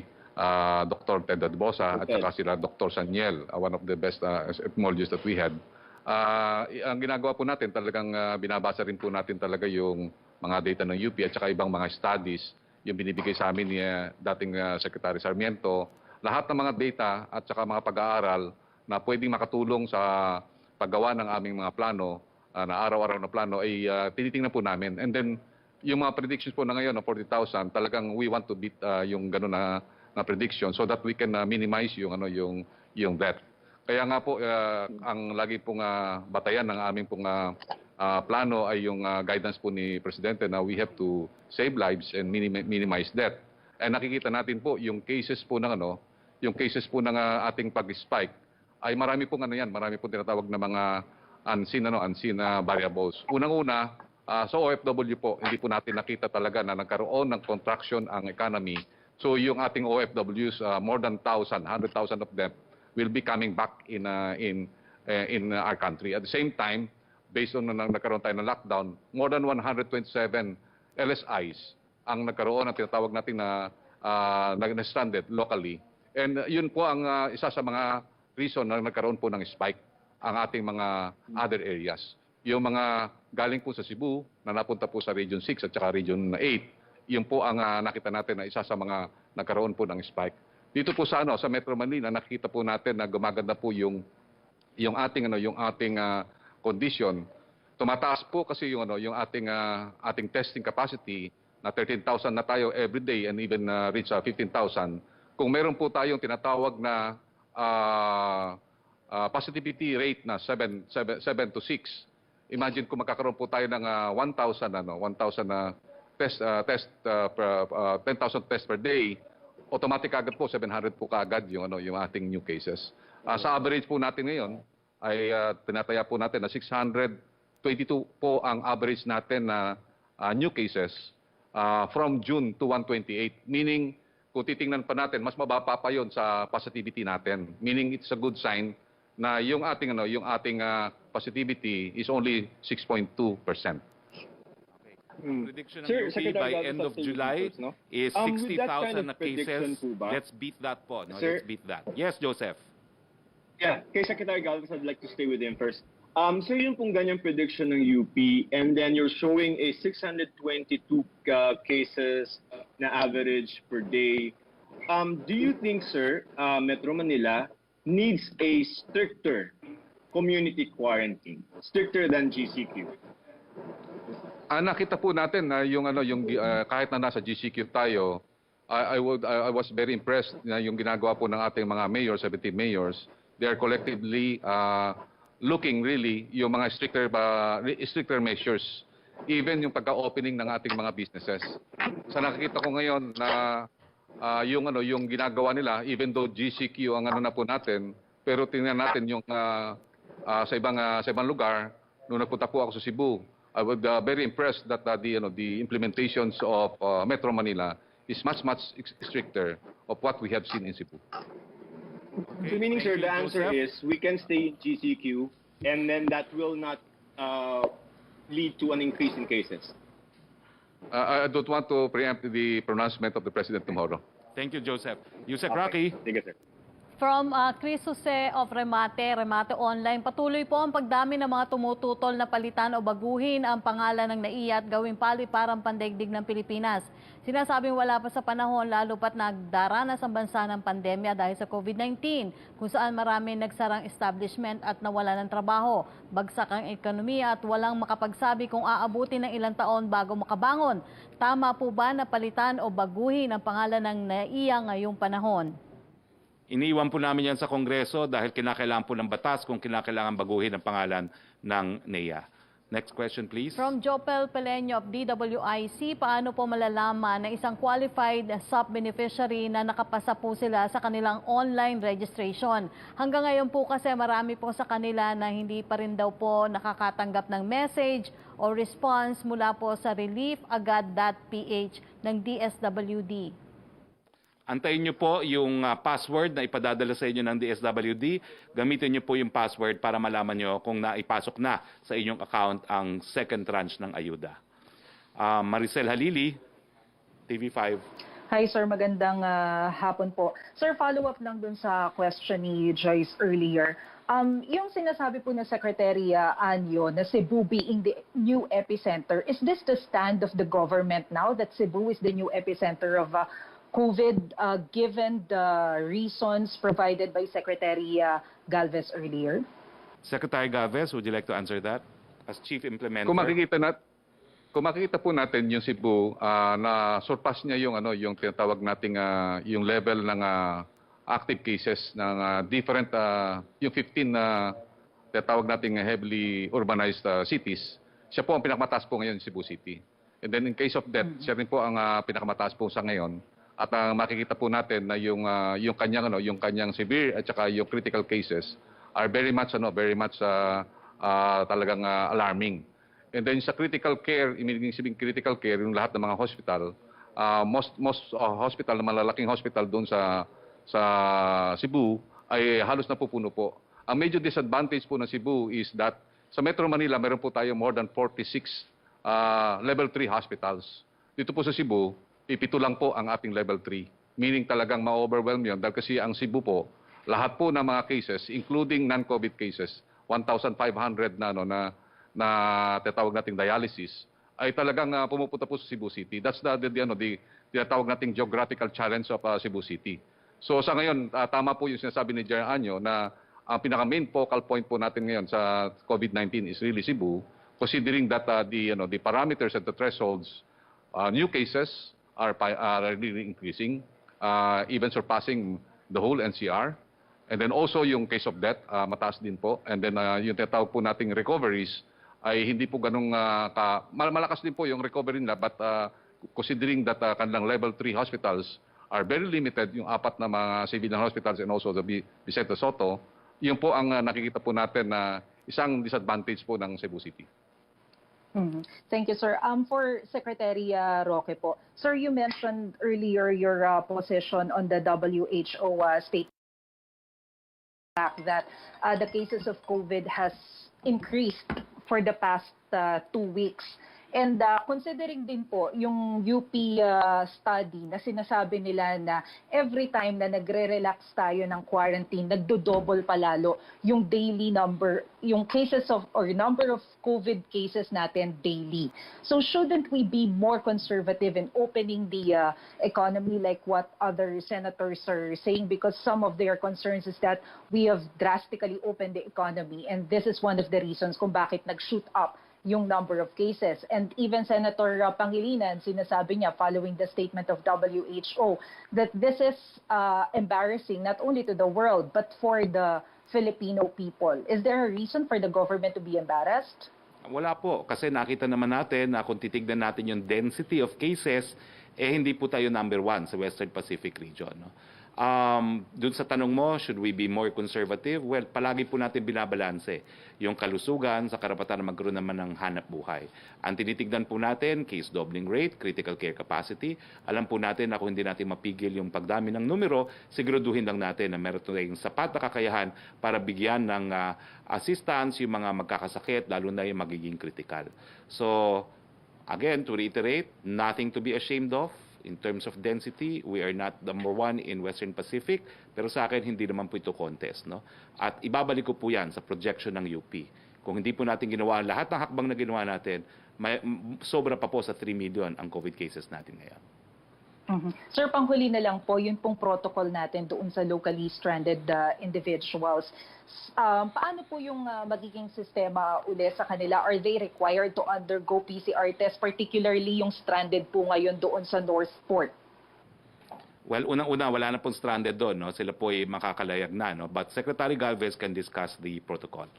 Dr. Ted Adbosa at saka sila Dr. Saniel, one of the best epidemiologists that we had. Ang ginagawa po natin talagang binabasa rin po natin talaga yung mga data ng UP at saka ibang mga studies yung binibigay sa amin ni dating Secretary Sarmiento. Lahat ng mga data at saka mga pag-aaral na pwedeng makatulong sa paggawa ng aming mga plano, na araw-araw na plano ay tinitingnan po namin. And then yung mga predictions po na ngayon na 40,000, talagang we want to beat yung gano'n na prediction so that we can minimize yung death. Kaya nga po ang lagi pong batayan ng aming pong plano ay yung guidance po ni Presidente na we have to save lives and minimize death. And nakikita natin po yung cases po ng ating pag-spike ay marami pong marami pong tinatawag na mga unseen variables. Unang-una, sa OFW po, hindi po natin nakita talaga na nagkaroon ng contraction ang economy. So yung ating OFWs, more than 100,000 of them will be coming back in our country. At the same time, based on nagkaroon tayo ng lockdown, more than 127 LSIs ang nagkaroon ng tinatawag natin na stranded locally. And yun po ang isa sa mga reason na nagkaroon po ng spike ang ating mga other areas. Yung mga galing po sa Cebu na napunta po sa Region 6 at saka Region 8, yun po ang nakita natin na isa sa mga nagkaroon po ng spike. Dito po sa Metro Manila, nakita po natin na gumaganda po yung ating condition. Tumataas po kasi yung ating testing capacity na 13,000 na tayo every day and even reach 15,000. Kung meron po tayong tinatawag na positivity rate na 7 to 6, imagine kung magkakaroon po tayo ng 1,000 10,000 tests per day, automatic agad po 700 po kaagad yung ating new cases. Sa average po natin ngayon ay tinataya po natin na 622 po ang average natin na new cases from June to 128. Meaning, kung titingnan pa natin, mas mababa pa yon sa positivity natin. Meaning, it's a good sign na yung ating positivity is only 6.2%. Prediction ng Sir, UP Secretary by Galvez end of of the July Universe, no? is With that kind 60,000 of na prediction cases. po ba? Let's beat that po. No? Sir? Let's beat that. Yes, Joseph. Yeah, kay Secretary Galvez, I'd like to stay with him first. So yung pong ganyang prediction ng UP, and then you're showing a 622 cases na average per day. Do you think, sir, Metro Manila needs a stricter community quarantine, stricter than GCQ? Nakita po natin na kahit na nasa GCQ tayo, I was very impressed na yung ginagawa po ng ating mga mayors, 17 mayors. They are collectively looking really yung mga stricter measures, even yung pagka-opening ng ating mga businesses. Sa nakikita ko ngayon na yung ginagawa nila, even though GCQ ang na po natin, pero tingnan natin yung sa ibang lugar. Nung nagpunta po ako sa Cebu, I was very impressed that the implementations of Metro Manila is much stricter of what we have seen in Cebu. So meaning, Thank sir, you, the answer Joseph. is we can stay in GCQ, and then that will not lead to an increase in cases. I don't want to preempt the pronouncement of the President tomorrow. Thank you, Joseph. Yusek Roque. Sige, sir. From Chris Jose of Remate Online, patuloy po ang pagdami ng mga tumututol na palitan o baguhin ang pangalan ng NAIA at gawing paliparang pandaigdig ng Pilipinas. Sinasabing wala pa sa panahon lalo pat nagdaranas ang bansa ng pandemya dahil sa COVID-19, kung saan marami nagsarang establishment at nawala ng trabaho, bagsak ang ekonomiya at walang makapagsabi kung aabutin ng ilang taon bago makabangon. Tama po ba na palitan o baguhin ang pangalan ng NAIA ngayong panahon? Iniwan po namin yan sa Kongreso dahil kinakailangan po ng batas kung kinakailangan baguhin ang pangalan ng NAIA. Next question, please. From Jopel Peleño of DWIC, paano po malalaman na isang qualified sub-beneficiary na nakapasa po sila sa kanilang online registration? Hanggang ngayon po kasi marami po sa kanila na hindi pa rin daw po nakakatanggap ng message o response mula po sa reliefagad.ph ng DSWD. Antayin niyo po yung password na ipadadala sa inyo ng DSWD. Gamitin niyo po yung password para malaman niyo kung naipasok na sa inyong account ang second tranche ng ayuda. Maricel Halili, TV5. Hi sir, magandang hapon po. Sir, follow-up lang dun sa question ni Joyce earlier. Yung sinasabi po ng Secretary Anyo na Cebu being the new epicenter, is this the stand of the government now that Cebu is the new epicenter of COVID, given the reasons provided by Secretary Galvez earlier? Secretary Galvez, would you like to answer that? As Chief Implementer. Kung makikita po natin yung Cebu, na surpass niya yung tinatawag nating yung level ng active cases ng different yung 15 na tinatawag nating heavily urbanized cities. Siya po ang pinakamataas po ngayon Cebu City. And then in case of death, siya rin po ang pinakamataas po sa ngayon. At makikita po natin na yung kanyang severe at saka yung critical cases are very much talagang alarming. And then sa critical care, ibig critical care, yung lahat ng mga hospital, most hospital, na malalaking hospital doon sa Cebu ay halos napupuno po. Ang major disadvantage po ng Cebu is that sa Metro Manila, meron po tayo more than 46 level 3 hospitals. Dito po sa Cebu, ipito lang po ang ating level 3. Meaning talagang ma-overwhelm yun dahil kasi ang Cebu po, lahat po ng mga cases, including non-COVID cases, 1,500 na, na tinatawag nating dialysis, ay talagang pumupunta po sa Cebu City. That's the tinatawag nating geographical challenge of Cebu City. So sa ngayon, tama po yung sinasabi ni Jer Anyo na ang pinaka-main focal point po natin ngayon sa COVID-19 is really Cebu, considering that the parameters and the thresholds, new cases are really increasing, even surpassing the whole NCR. And then also yung case of death, mataas din po. And then yung tinatawag po nating recoveries ay hindi po ganung malakas din po yung recovery nila, but considering that kanilang level 3 hospitals are very limited, yung 4 na mga civilian hospitals and also the Vicente Soto, yun po ang nakikita po natin na isang disadvantage po ng Cebu City. Thank you, sir. For Secretary Roque po. Sir, you mentioned earlier your position on the WHO statement that the cases of COVID has increased for the past 2 weeks. And considering din po yung UP study na sinasabi nila na every time na nagre-relax tayo ng quarantine, nagdo-double palalo yung daily number, yung cases of or number of COVID cases natin daily. So shouldn't we be more conservative in opening the economy like what other senators are saying? Because some of their concerns is that we have drastically opened the economy, and this is one of the reasons kung bakit nag-shoot up yung number of cases. And even Senator Pangilinan, sinasabi niya following the statement of WHO that this is embarrassing not only to the world but for the Filipino people. Is there a reason for the government to be embarrassed? Wala po, kasi nakita naman natin na kung titignan natin yung density of cases, hindi po tayo number 1 sa Western Pacific region. No? Doon sa tanong mo, should we be more conservative? Well, palagi po natin binabalanse yung kalusugan sa karapatan na magkaroon naman ng hanap buhay. Ang tinitignan po natin, case doubling rate, critical care capacity. Alam po natin na kung hindi natin mapigil yung pagdami ng numero, siguraduhin lang natin na meron tayong sapat na kakayahan para bigyan ng assistance yung mga magkakasakit, lalo na yung magiging critical. So, again, to reiterate, nothing to be ashamed of. In terms of density, we are not number 1 in Western Pacific, pero sa akin hindi naman po ito contest, no? At ibabalik ko po yan sa projection ng UP. Kung hindi po natin ginawa lahat ng hakbang na ginawa natin, sobra pa po sa 3 million ang COVID cases natin ngayon. Sir, panghuli na lang po, yun pong protocol natin doon sa locally stranded individuals. Paano po yung magiging sistema uli sa kanila? Are they required to undergo PCR test, particularly yung stranded po ngayon doon sa North Port? Well, unang-una, wala na pong stranded doon. No? Sila po ay makakalayag na. No? But Secretary Galvez can discuss the protocol.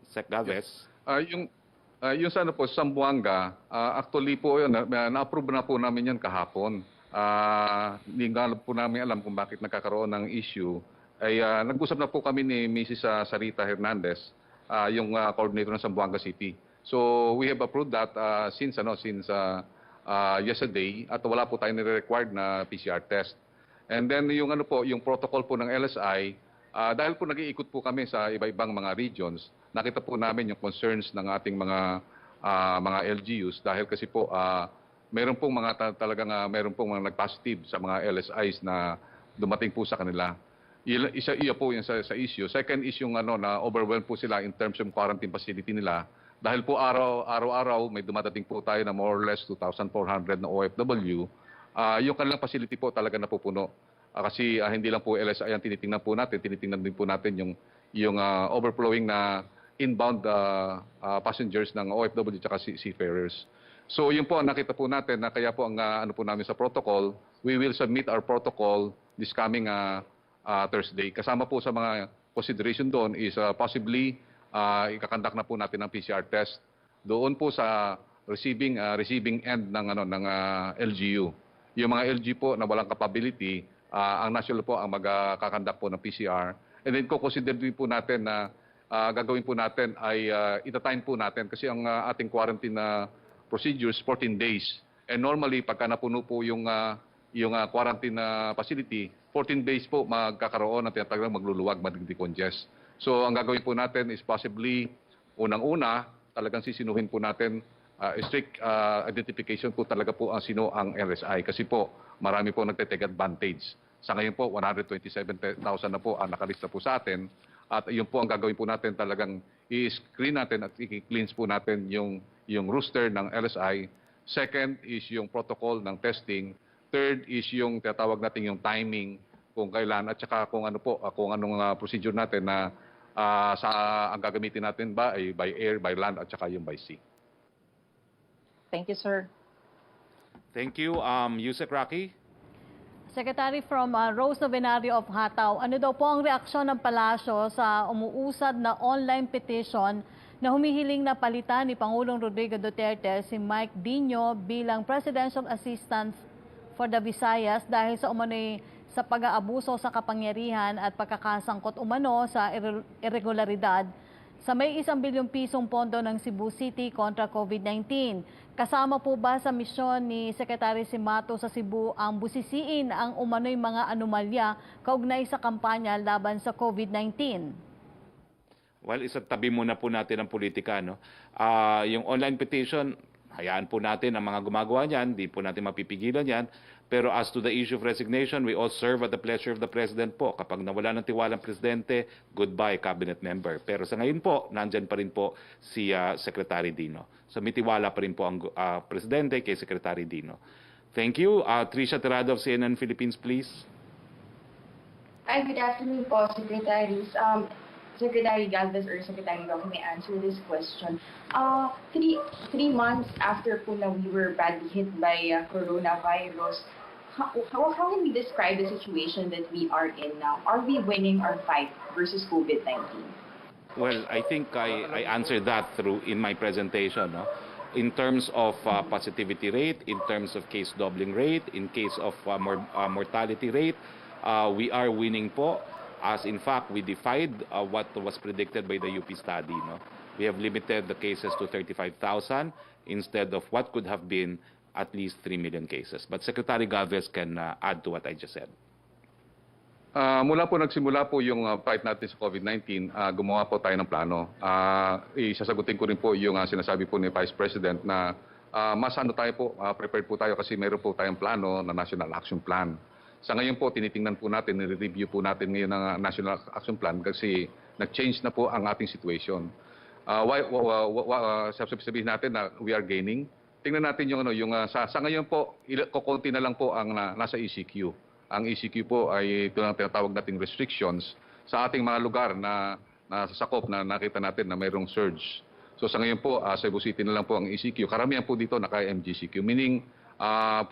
Sec Galvez? Yung sa po, Zamboanga, actually po yun, na-approve na po namin yan kahapon. Hindi nga po namin alam kung bakit nagkakaroon ng issue. Ay nag-usap na po kami ni Mrs. Sarita Hernandez, yung coordinator ng Zamboanga City. So we have approved that since yesterday, at wala po tayong nire-required na PCR test. And then yung yung protocol po ng LSI, dahil po nag-iikot po kami sa iba-ibang mga regions, nakita po namin yung concerns ng ating mga LGUs dahil kasi po meron pong mga meron pong mga nag-positive sa mga LSIs na dumating po sa kanila. Isa po yung sa issue. Second is yung na overwhelmed po sila in terms of quarantine facility nila dahil po araw-araw may dumadating po tayo na more or less 2,400 na OFW. Yung kanilang facility po talaga napupuno. Kasi hindi lang po LSI ang tinitingnan po natin, tinitingnan din po natin yung overflowing na inbound passengers ng OFW at seafarers. So yun po ang nakita po natin na kaya po ang po namin sa protocol, we will submit our protocol this coming Thursday. Kasama po sa mga consideration doon is possibly ikakandak na po natin ng PCR test doon po sa receiving end ng LGU. Yung mga LG po na walang capability, ang national po ang magkakandak po ng PCR. And then consider din po natin na gagawin po natin ay ita-time po natin kasi ang ating quarantine procedures 14 days. And normally pagka napuno po yung quarantine facility, 14 days po magkakaroon ng tinatawag magluluwag, mag-decongest. So ang gagawin po natin is possibly unang-una talagang sisinuhin po natin strict identification po talaga po ang sino ang LSI. Kasi po, marami po nagte-take advantage. Sa ngayon po, 127,000 na po ang nakalista po sa atin. At yun po ang gagawin po natin, talagang i-screen natin at i-cleanse po natin yung roster ng LSI. Second is yung protocol ng testing. Third is yung tinatawag natin yung timing kung kailan at saka kung ano po, kung anong procedure natin na ang gagamitin natin ba ay by air, by land at saka yung by sea. Thank you, sir. Thank you. Yusek Roque? Secretary from Rose Novenario of Hataw, ano daw po ang reaksyon ng palasyo sa umuusad na online petition na humihiling na palitan ni Pangulong Rodrigo Duterte si Mike Dino bilang Presidential Assistant for the Visayas dahil sa umano'y sa pag-aabuso sa kapangyarihan at pagkakasangkot umano sa irregularidad sa may 1 bilyong pisong pondo ng Cebu City kontra COVID-19. Kasama po ba sa misyon ni Secretary Simato sa Cebu ang busisiin ang umano'y mga anomalya kaugnay sa kampanya laban sa COVID-19? Well, isatabi muna po natin ang politika, no? Yung online petition, hayaan po natin ang mga gumagawa niyan, di po natin mapipigilan yan. Pero as to the issue of resignation, we all serve at the pleasure of the President po. Kapag nawala ng tiwala ang Presidente, goodbye, Cabinet member. Pero sa ngayon po, nandyan pa rin po si Secretary Dino. So may tiwala pa rin po ang Presidente kay Secretary Dino. Thank you. Tricia Tirado of CNN Philippines, please. Hi, good afternoon po, Secretaries. Secretary Galvez or Secretary Roque may answer this question. Three months after po na we were badly hit by coronavirus, how can we describe the situation that we are in now? Are we winning our fight versus COVID-19? Well, I think I answered that in my presentation. No? In terms of positivity rate, in terms of case doubling rate, in case of mortality rate, we are winning po. As in fact, we defied what was predicted by the UP study. No? We have limited the cases to 35,000 instead of what could have been at least 3 million cases. But Secretary Galvez can add to what I just said. Mula po nagsimula po yung fight natin sa COVID-19, gumawa po tayo ng plano. Isasagutin ko rin po yung sinasabi po ni Vice President na mas tayo po, prepared po tayo kasi meron po tayong plano na National Action Plan. Sa ngayon po, tinitingnan po natin, nire-review po natin ngayon ng National Action Plan kasi nag-change na po ang ating situation. Sabihin natin na we are gaining. Tingnan natin yung sa ngayon po, kukunti na lang po ang nasa ECQ. Ang ECQ po ay ito ang tinatawag nating restrictions sa ating mga lugar na nasasakop na nakita natin na mayroong surge. So sa ngayon po, Cebu City na lang po ang ECQ. Karamihan po dito naka-MGCQ, meaning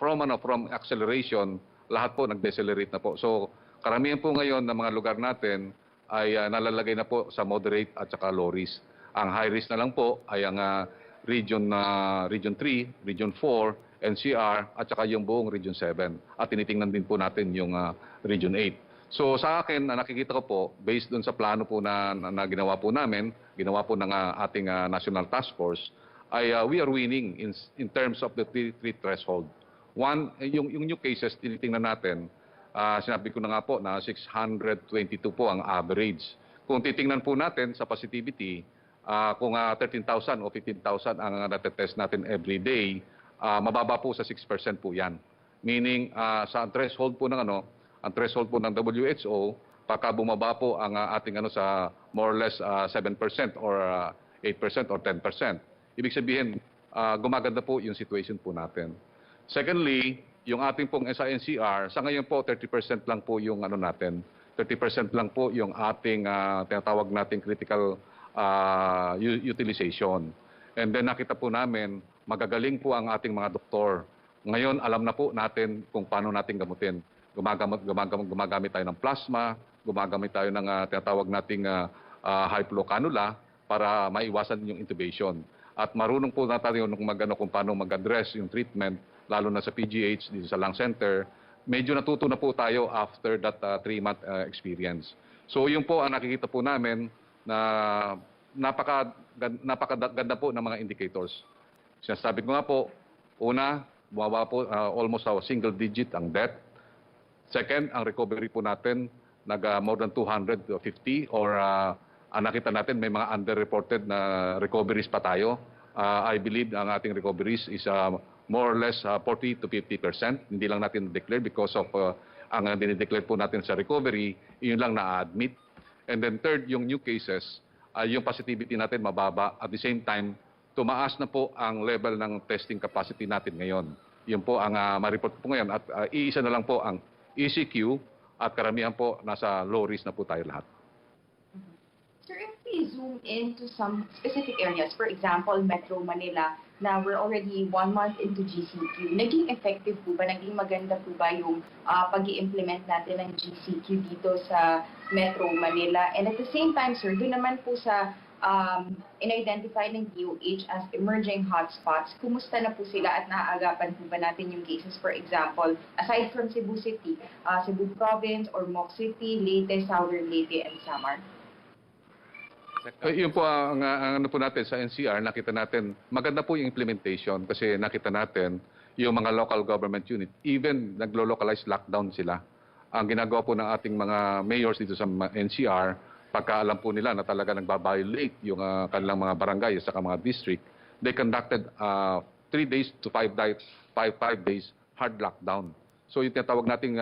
from acceleration, lahat po nag-decelerate na po. So karamihan po ngayon ng mga lugar natin ay nalalagay na po sa moderate at saka low risk. Ang high risk na lang po ay ang Region 3, Region 4, NCR at saka yung buong Region 7. At tinitingnan din po natin yung Region 8. So sa akin, nakikita ko po, based dun sa plano po na ginawa po namin, ginawa po ng ating National Task Force, ay we are winning in terms of the three threshold. One, yung new cases, tinitingnan natin, sinabi ko na nga po na 622 po ang average. Kung titingnan po natin sa positivity, kung 13,000 o 15,000 ang natetest natin every day, mababa po sa 6% po yan. Meaning, sa threshold po ng ang threshold po ng WHO, pagka bumaba po ang ating sa more or less 7% or 8% or 10%. Ibig sabihin, gumaganda po yung situation po natin. Secondly, yung ating pong SINCR, sa ngayon po 30% lang po yung natin. 30% lang po yung ating tinatawag nating critical utilization. And then nakita po namin, magagaling po ang ating mga doktor. Ngayon, alam na po natin kung paano natin gamutin. Gumagamit tayo ng plasma, gumagamit tayo ng tinatawag nating high flow cannula para maiwasan yung intubation. At marunong po na tayo kung paano mag-address yung treatment, lalo na sa PGH, dito sa Lung Center. Medyo natuto na po tayo after that 3-month experience. So yun po ang nakikita po namin na napakaganda po ng mga indicators. Sinasabi ko nga po, una, bumaba po almost single digit ang death. Second, ang recovery po natin, more than 250 or nakita natin may mga underreported na recoveries pa tayo. I believe ang ating recoveries is more or less 40 to 50%. Hindi lang natin declare because of ang dinideclare po natin sa recovery, yun lang na-admit. And then third, yung new cases, yung positivity natin mababa. At the same time, tumaas na po ang level ng testing capacity natin ngayon. Yun po ang ma-report po ngayon. At iisa na lang po ang ECQ at karamihan po nasa low risk na po tayo lahat. Sir, if we zoom into some specific areas, for example, Metro Manila, na we're already 1 month into GCQ, naging effective po ba, naging maganda po ba yung pag-i-implement natin ng GCQ dito sa Metro Manila? And at the same time, sir, doon naman po sa in-identify ng DOH as emerging hotspots, kumusta na po sila at naaagapan po ba natin yung cases? For example, aside from Cebu City, Cebu Province or Moc City, Leyte, Southern Leyte, and Samar? Yun po ang ano po natin sa NCR, nakita natin maganda po yung implementation kasi nakita natin yung mga local government unit, even naglo-localize lockdown sila. Ang ginagawa po ng ating mga mayors dito sa NCR, pagka alam po nila na talaga nagbabiolate yung kanilang mga barangay at mga district, they conducted 3 days to 5 days hard lockdown. So yung tinatawag nating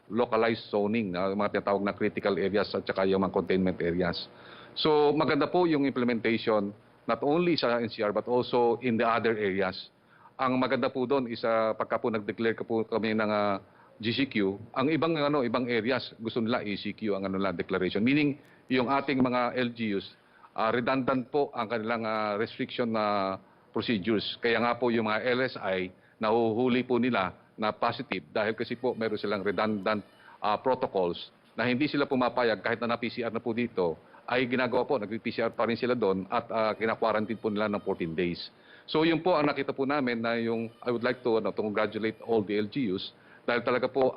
localized zoning, mga tinatawag na critical areas at saka yung mga containment areas. So maganda po yung implementation not only sa NCR but also in the other areas. Ang maganda po doon is pagka po nag-declare po kami ng GCQ, ang ibang areas gusto nila ECQ ang declaration. Meaning yung ating mga LGUs redundant po ang kanilang restriction na procedures. Kaya nga po yung mga LSI nahuhuli po nila na positive dahil kasi po meron silang redundant protocols na hindi sila pumapayag kahit na PCR na po dito ay ginagawa po, nag-PCR pa rin sila doon at kina-quarantine po nila ng 14 days. So yun po ang nakita po namin na yung I would like to congratulate all the LGUs dahil talaga po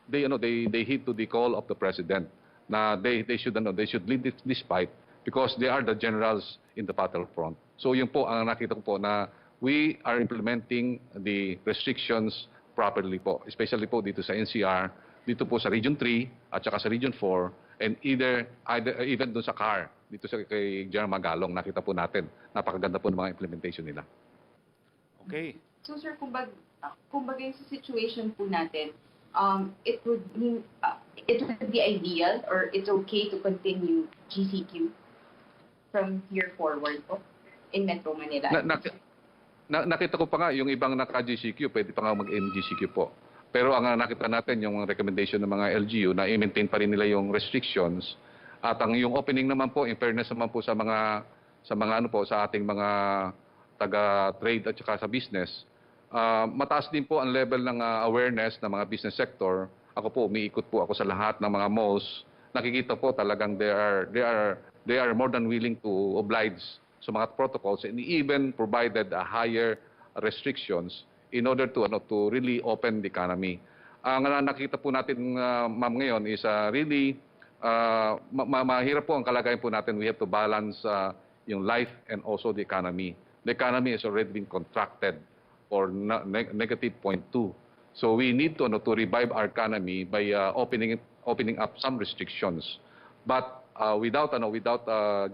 they heed to the call of the president na they should lead this fight because they are the generals in the battlefront. So yun po ang nakita ko po na we are implementing the restrictions properly po, especially po dito sa NCR, dito po sa Region 3 at saka sa Region 4 and even doon sa CAR, dito sa kay General Magalong, nakita po natin, napakaganda po ng mga implementation nila. Okay. So sir, kumbaga yung sa situation po natin, it would be ideal or it's okay to continue GCQ from here forward po in Metro Manila? Nakita ko pa nga, yung ibang naka-GCQ, pwede pa nga mag-MGCQ po. Pero ang nakita natin, yung recommendation ng mga LGU na i-maintain pa rin nila yung restrictions. At yung opening naman po, in fairness naman po sa ating mga taga-trade at saka sa business, mataas din po ang level ng awareness ng mga business sector. Ako po, umiikot po ako sa lahat ng mga malls. Nakikita po talagang they are more than willing to oblige sa mga protocols and even provided higher restrictions in order to really open the economy. Ang nakita po natin, ma'am, ngayon is really mahirap po ang kalagayan po natin. We have to balance yung life and also the economy. The economy has already been contracted or negative 0.2. So we need to revive our economy by opening up some restrictions, but without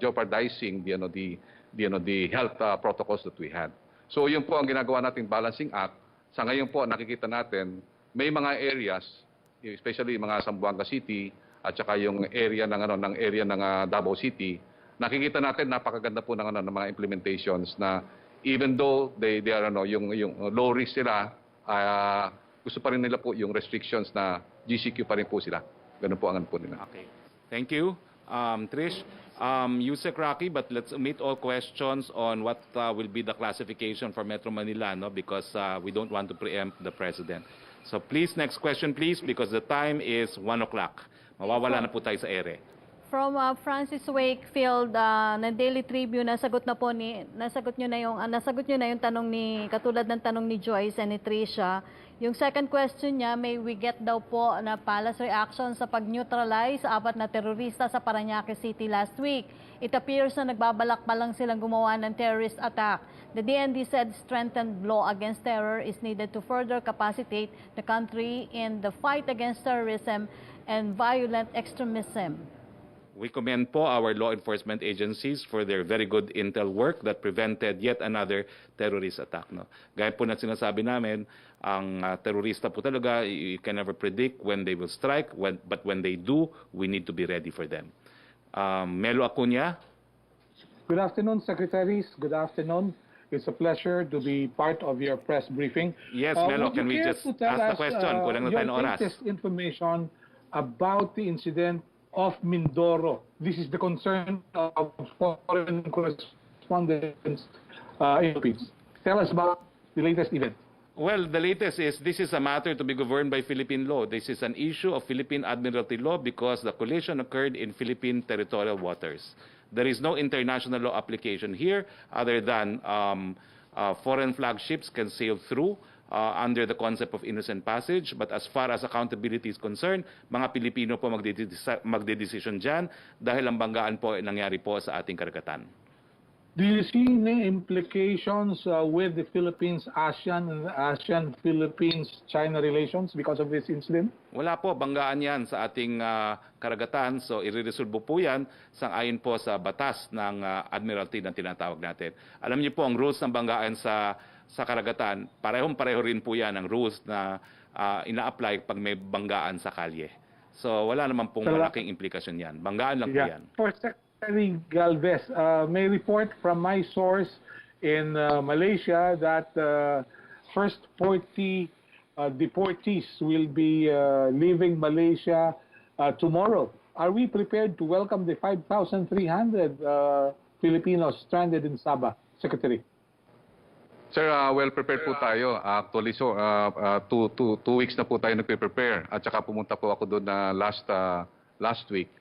jeopardizing the health protocols that we had. So yun po ang ginagawa nating balancing act. Sa ngayon po nakikita natin may mga areas, especially mga Zamboanga City at saka yung area ng Davao City, nakikita natin napakaganda po ng mga implementations na even though they are yung low risk sila, gusto pa rin nila po yung restrictions na GCQ pa rin po sila. Ganun po ang po nila. Okay. Thank you. Trish, Yusek Roque, but let's omit all questions on what will be the classification for Metro Manila, because we don't want to preempt the President. So please, next question please, because the time is 1 o'clock. Mawawala na po tayo sa ere. From Francis Wakefield ng Daily Tribune, nasagot niyo na yung tanong katulad ng tanong ni Joyce and ni Tricia. Yung second question niya, may we get daw po na palace reaction sa pag-neutralize 4 na terorista sa Parañaque City last week. It appears na nagbabalak pa lang silang gumawa ng terrorist attack. The DND said strengthened law against terror is needed to further capacitate the country in the fight against terrorism and violent extremism. We commend po our law enforcement agencies for their very good intel work that prevented yet another terrorist attack. No? Gaya po na sinasabi namin, ang terorista po talaga, you can never predict when they will strike, but when they do, we need to be ready for them. Melo Acuña. Good afternoon, secretaries. Good afternoon. It's a pleasure to be part of your press briefing. Yes, Melo, can we just ask the question? Kulang na tayo ng oras. Your latest information about the incident of Mindoro. This is the concern of foreign correspondents in the Philippines. Tell us about the latest event. Well, the latest is this is a matter to be governed by Philippine law. This is an issue of Philippine Admiralty law because the collision occurred in Philippine territorial waters. There is no international law application here other than foreign flagships can sail through under the concept of innocent passage. But as far as accountability is concerned, mga Pilipino po magdedesisyon dyan dahil ang banggaan po ay nangyari po sa ating karagatan. Do you see any implications with the Philippines-ASEAN and ASEAN-Philippines-China relations because of this incident? Wala po, banggaan yan sa ating karagatan. So, ireresolbo po yan sang-ayon po sa batas ng Admiralty na tinatawag natin. Alam niyo po, ang rules ng banggaan sa karagatan, parehong-pareho rin po yan ang rules na ina-apply pag may banggaan sa kalye. So, wala naman pong malaking implikasyon yan. Banggaan lang po yan. For Secretary Galvez, may report from my source in Malaysia that first 40 deportees will be leaving Malaysia tomorrow. Are we prepared to welcome the 5,300 Filipinos stranded in Sabah, Secretary? Sir, well prepared po tayo. Actually, so, 2 weeks na po tayo nagpe-prepare. At saka pumunta po ako doon na last week.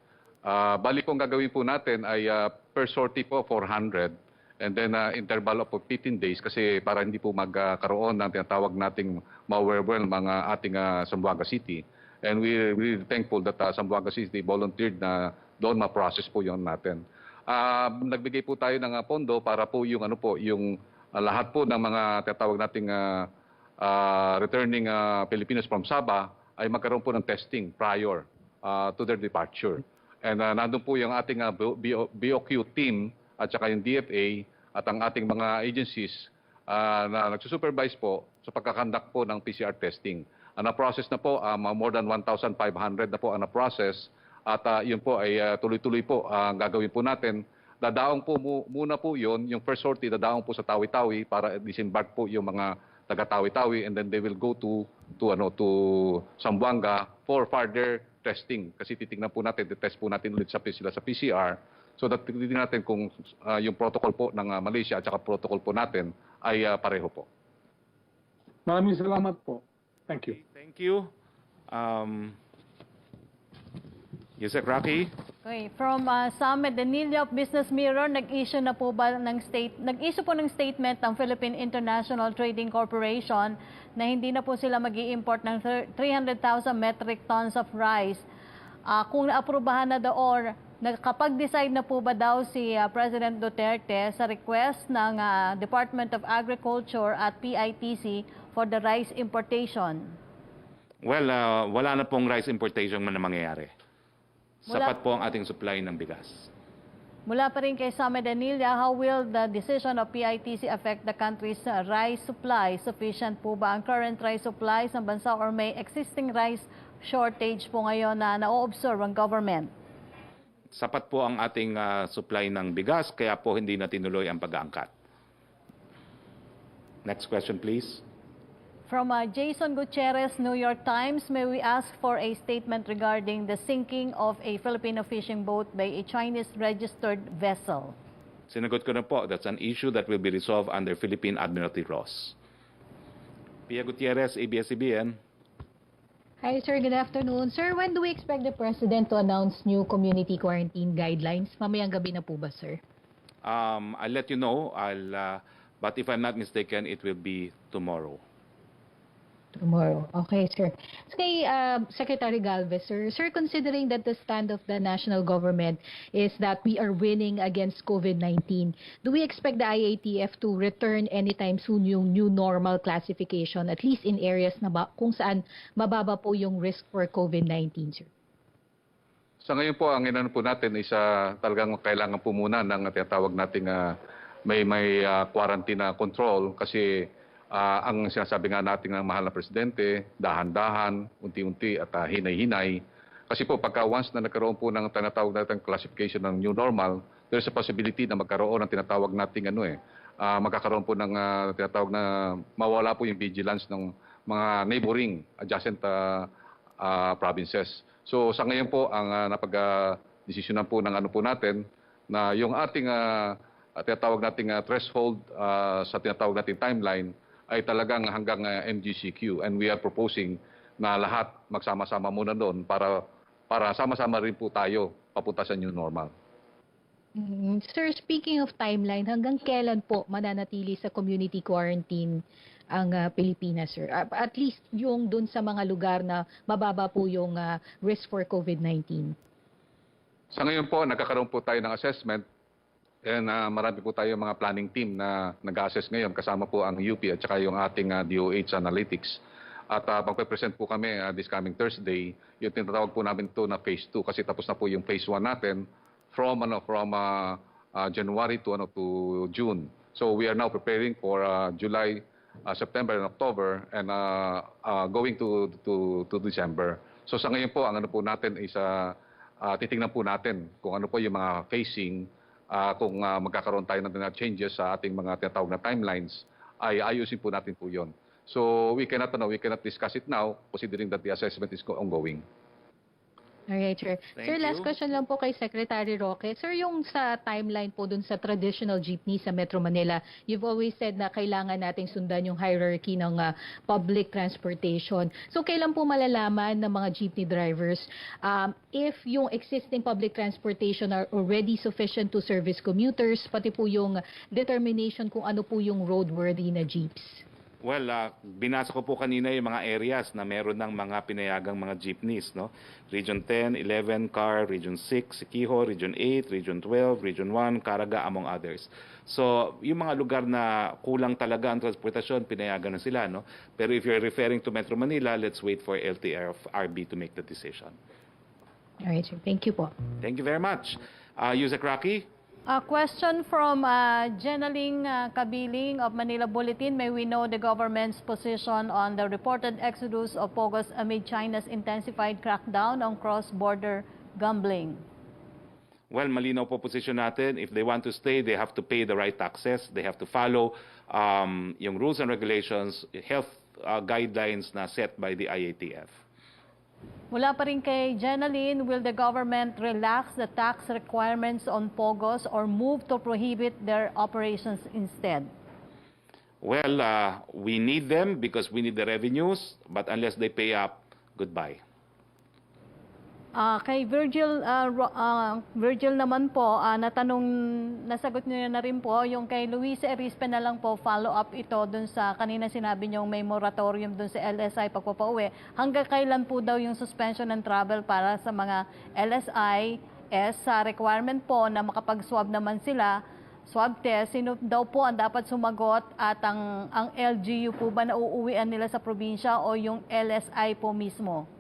Bali po ang gagawin po natin ay per sortie po 400 and then interval of 15 days kasi para hindi po magkaroon ng tinatawag nating ma-overwhelm mga ating Zamboanga City. And we're really thankful that Zamboanga City volunteered na doon ma-process po yun natin. Nagbigay po tayo ng pondo para po yung yung lahat po ng mga tinatawag nating returning Filipinos from Sabah ay magkaroon po ng testing prior to their departure. And nandun po yung ating BOQ team at saka yung DFA at ang ating mga agencies na nagsusupervise po sa pagkakandak po ng PCR testing. Na-process na po, more than 1,500 na po ang na-process at yun po ay tuloy-tuloy po ang gagawin po natin. Dadaong po muna po yun, yung first sortie, dadaong po sa Tawi-Tawi para disembark po yung mga taga-Tawi-Tawi and then they will go to Zamboanga for further testing. Kasi titingnan po natin, test po natin ulit sila sa PCR so that titingnan natin kung yung protocol po ng Malaysia at saka protocol po natin ay pareho po. Maraming salamat po. Thank you. Thank you. Yusek Roque. Okay, from Summit, the Manila Business Mirror, nag-issue po ng statement ng Philippine International Trading Corporation na hindi na po sila mag-i-import ng 300,000 metric tons of rice. Kung naaprubahan na daw or nakapag-decide na po ba daw si President Duterte sa request ng Department of Agriculture at PITC for the rice importation? Well, wala na pong rice importation na mangyayari. Sapat po ang ating supply ng bigas. Mula pa rin kay Summit Danilla, how will the decision of PITC affect the country's rice supply? Sufficient po ba ang current rice supply ng bansa or may existing rice shortage po ngayon na na-observe ang government? Sapat po ang ating supply ng bigas, kaya po hindi na tinuloy ang pag-aangkat. Next question, please. From Jason Gutierrez, New York Times, may we ask for a statement regarding the sinking of a Filipino fishing boat by a Chinese-registered vessel? Sinagot ko na po, that's an issue that will be resolved under Philippine Admiralty laws. Pia Gutierrez, ABS-CBN. Hi, sir. Good afternoon. Sir, when do we expect the President to announce new community quarantine guidelines? Mamayang gabi na po ba, sir? I'll let you know, but if I'm not mistaken, it will be tomorrow. Tomorrow. Okay, sir. So kay Secretary Galvez, sir, considering that the stand of the national government is that we are winning against COVID-19, do we expect the IATF to return anytime soon yung new normal classification, at least in areas na kung saan mababa po yung risk for COVID-19, sir? Sa ngayon po, ang inano po natin is talagang kailangan po muna ng tinatawag nating may quarantine control kasi ang sinasabi nga natin ng mahal na presidente, dahan-dahan, unti-unti at hinay-hinay. Kasi po pagka once na nagkaroon po ng tinatawag nating classification ng new normal, there's a possibility na magkaroon ng tinatawag nating magkakaroon po ng tinatawag na mawala po yung vigilance ng mga neighboring adjacent provinces. So sa ngayon po ang napag-desisyonan po ng po natin na yung ating tinatawag nating threshold sa tinatawag nating timeline ay talagang hanggang MGCQ, and we are proposing na lahat magsama-sama muna doon para sama-sama rin po tayo papunta sa new normal. Sir, speaking of timeline, hanggang kailan po mananatili sa community quarantine ang Pilipinas, sir? At least yung dun sa mga lugar na mababa po yung risk for COVID-19. Sa ngayon po, nagkakaroon po tayo ng assessment, and marami po tayo mga planning team na nag-assess ngayon, kasama po ang UP at saka yung ating DOH Analytics. At magpe-present po kami this coming Thursday, yung tinatawag po namin ito na Phase 2 kasi tapos na po yung Phase 1 natin from January to June. So we are now preparing for July, September and October, and going to December. So sa ngayon po, ang po natin is titingnan po natin kung ano po yung mga phasing, kung magkakaroon tayo ng changes sa ating mga tinatawag na timelines, ay ayusin po natin po yun. So we cannot discuss it now considering that the assessment is ongoing. Alright, sir. Sir, last question lang po kay Secretary Roque. Sir, yung sa timeline po dun sa traditional jeepney sa Metro Manila, you've always said na kailangan nating sundan yung hierarchy ng public transportation. So, kailan po malalaman ng mga jeepney drivers if yung existing public transportation are already sufficient to service commuters, pati po yung determination kung ano po yung roadworthy na jeeps? Well, binasa ko po kanina yung mga areas na meron ng mga pinayagang mga jeepneys, no? Region 10, 11, CAR, Region 6, Siquijor, Region 8, Region 12, Region 1, Caraga, among others. So, yung mga lugar na kulang talaga ang transportasyon, pinayagan na sila, no? Pero if you're referring to Metro Manila, let's wait for LTFRB to make the decision. All right, sir. Thank you po. Thank you very much. Yusek Roque? A question from Jenaling Kabiling of Manila Bulletin. May we know the government's position on the reported exodus of Pogos amid China's intensified crackdown on cross-border gambling? Well, malinaw po posisyon natin. If they want to stay, they have to pay the right taxes. They have to follow yung rules and regulations, health guidelines na set by the IATF. Mula pa rin kay Jenaline, will the government relax the tax requirements on Pogos or move to prohibit their operations instead? Well, we need them because we need the revenues, but unless they pay up, goodbye. Kay Virgil naman po, nasagot niyo na rin po, yung kay Luisa Erispe na lang po, follow up ito dun sa kanina sinabi niyong may moratorium dun sa LSI pagpapauwi. Hanggang kailan po daw yung suspension ng travel para sa mga LSI sa requirement po na makapag-swab naman sila, swab test, sino daw po ang dapat sumagot at ang LGU po ba na uuwian nila sa probinsya o yung LSI po mismo?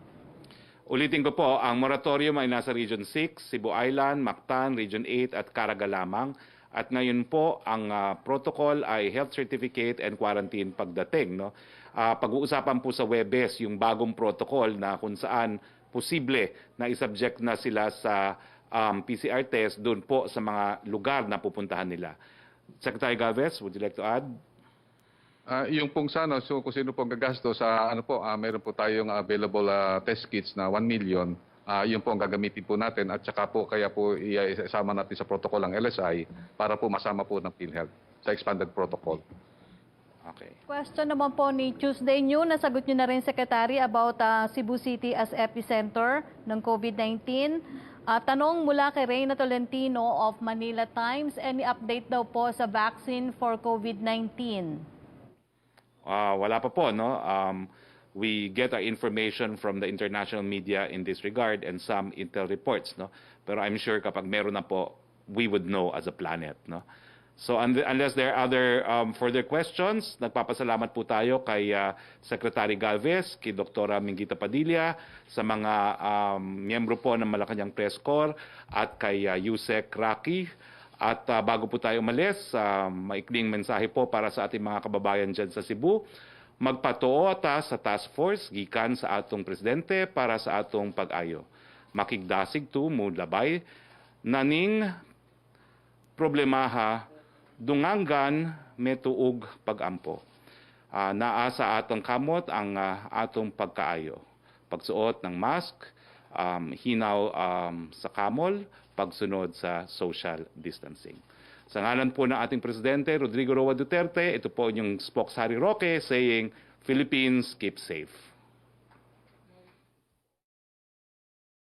Ulitin ko po, ang moratorium ay nasa Region 6, Cebu Island, Mactan, Region 8 at Caraga lamang. At ngayon po, ang protocol ay health certificate and quarantine pagdating. No? Pag-uusapan po sa Webes yung bagong protocol na kung saan posible na isubject na sila sa PCR test doon po sa mga lugar na pupuntahan nila. Secretary Galvez, would you like to add? Yung pong sana, so kung sino pong gagasto sa meron po tayong available test kits na 1 million, yun po ang gagamitin po natin at saka po kaya po isama natin sa protocol ang LSI para po masama po ng PhilHealth sa expanded protocol. Okay. Question naman po ni Tuesday New, nasagot niyo na rin Secretary about Cebu City as epicenter ng COVID-19. Tanong mula kay Reyna Tolentino of Manila Times, any update daw po sa vaccine for COVID-19? Wala pa po, no? We get our information from the international media in this regard and some intel reports, no? Pero I'm sure kapag meron na po, we would know as a planet, no? So unless there are other further questions, nagpapasalamat po tayo kay Secretary Galvez, kay Dr. Mingita Padilla, sa mga miyembro po ng Malacañang Press Corps at kay Yusek Roque. At bago po tayo umalis, maikling mensahe po para sa ating mga kababayan dyan sa Cebu. Magpatuo ta sa task force gikan sa atong presidente para sa atong pag-ayo. Makigdasig to mo labay naning problemaha dunganggan metuog pagampo. Naa sa atong kamot ang atong pagkaayo. Pagsuot ng mask, hinaw sa kamol, pagsunod sa social distancing. Sa ngalan po ng ating Presidente, Rodrigo Roa Duterte, ito po yung Spox Roque saying, Philippines, keep safe.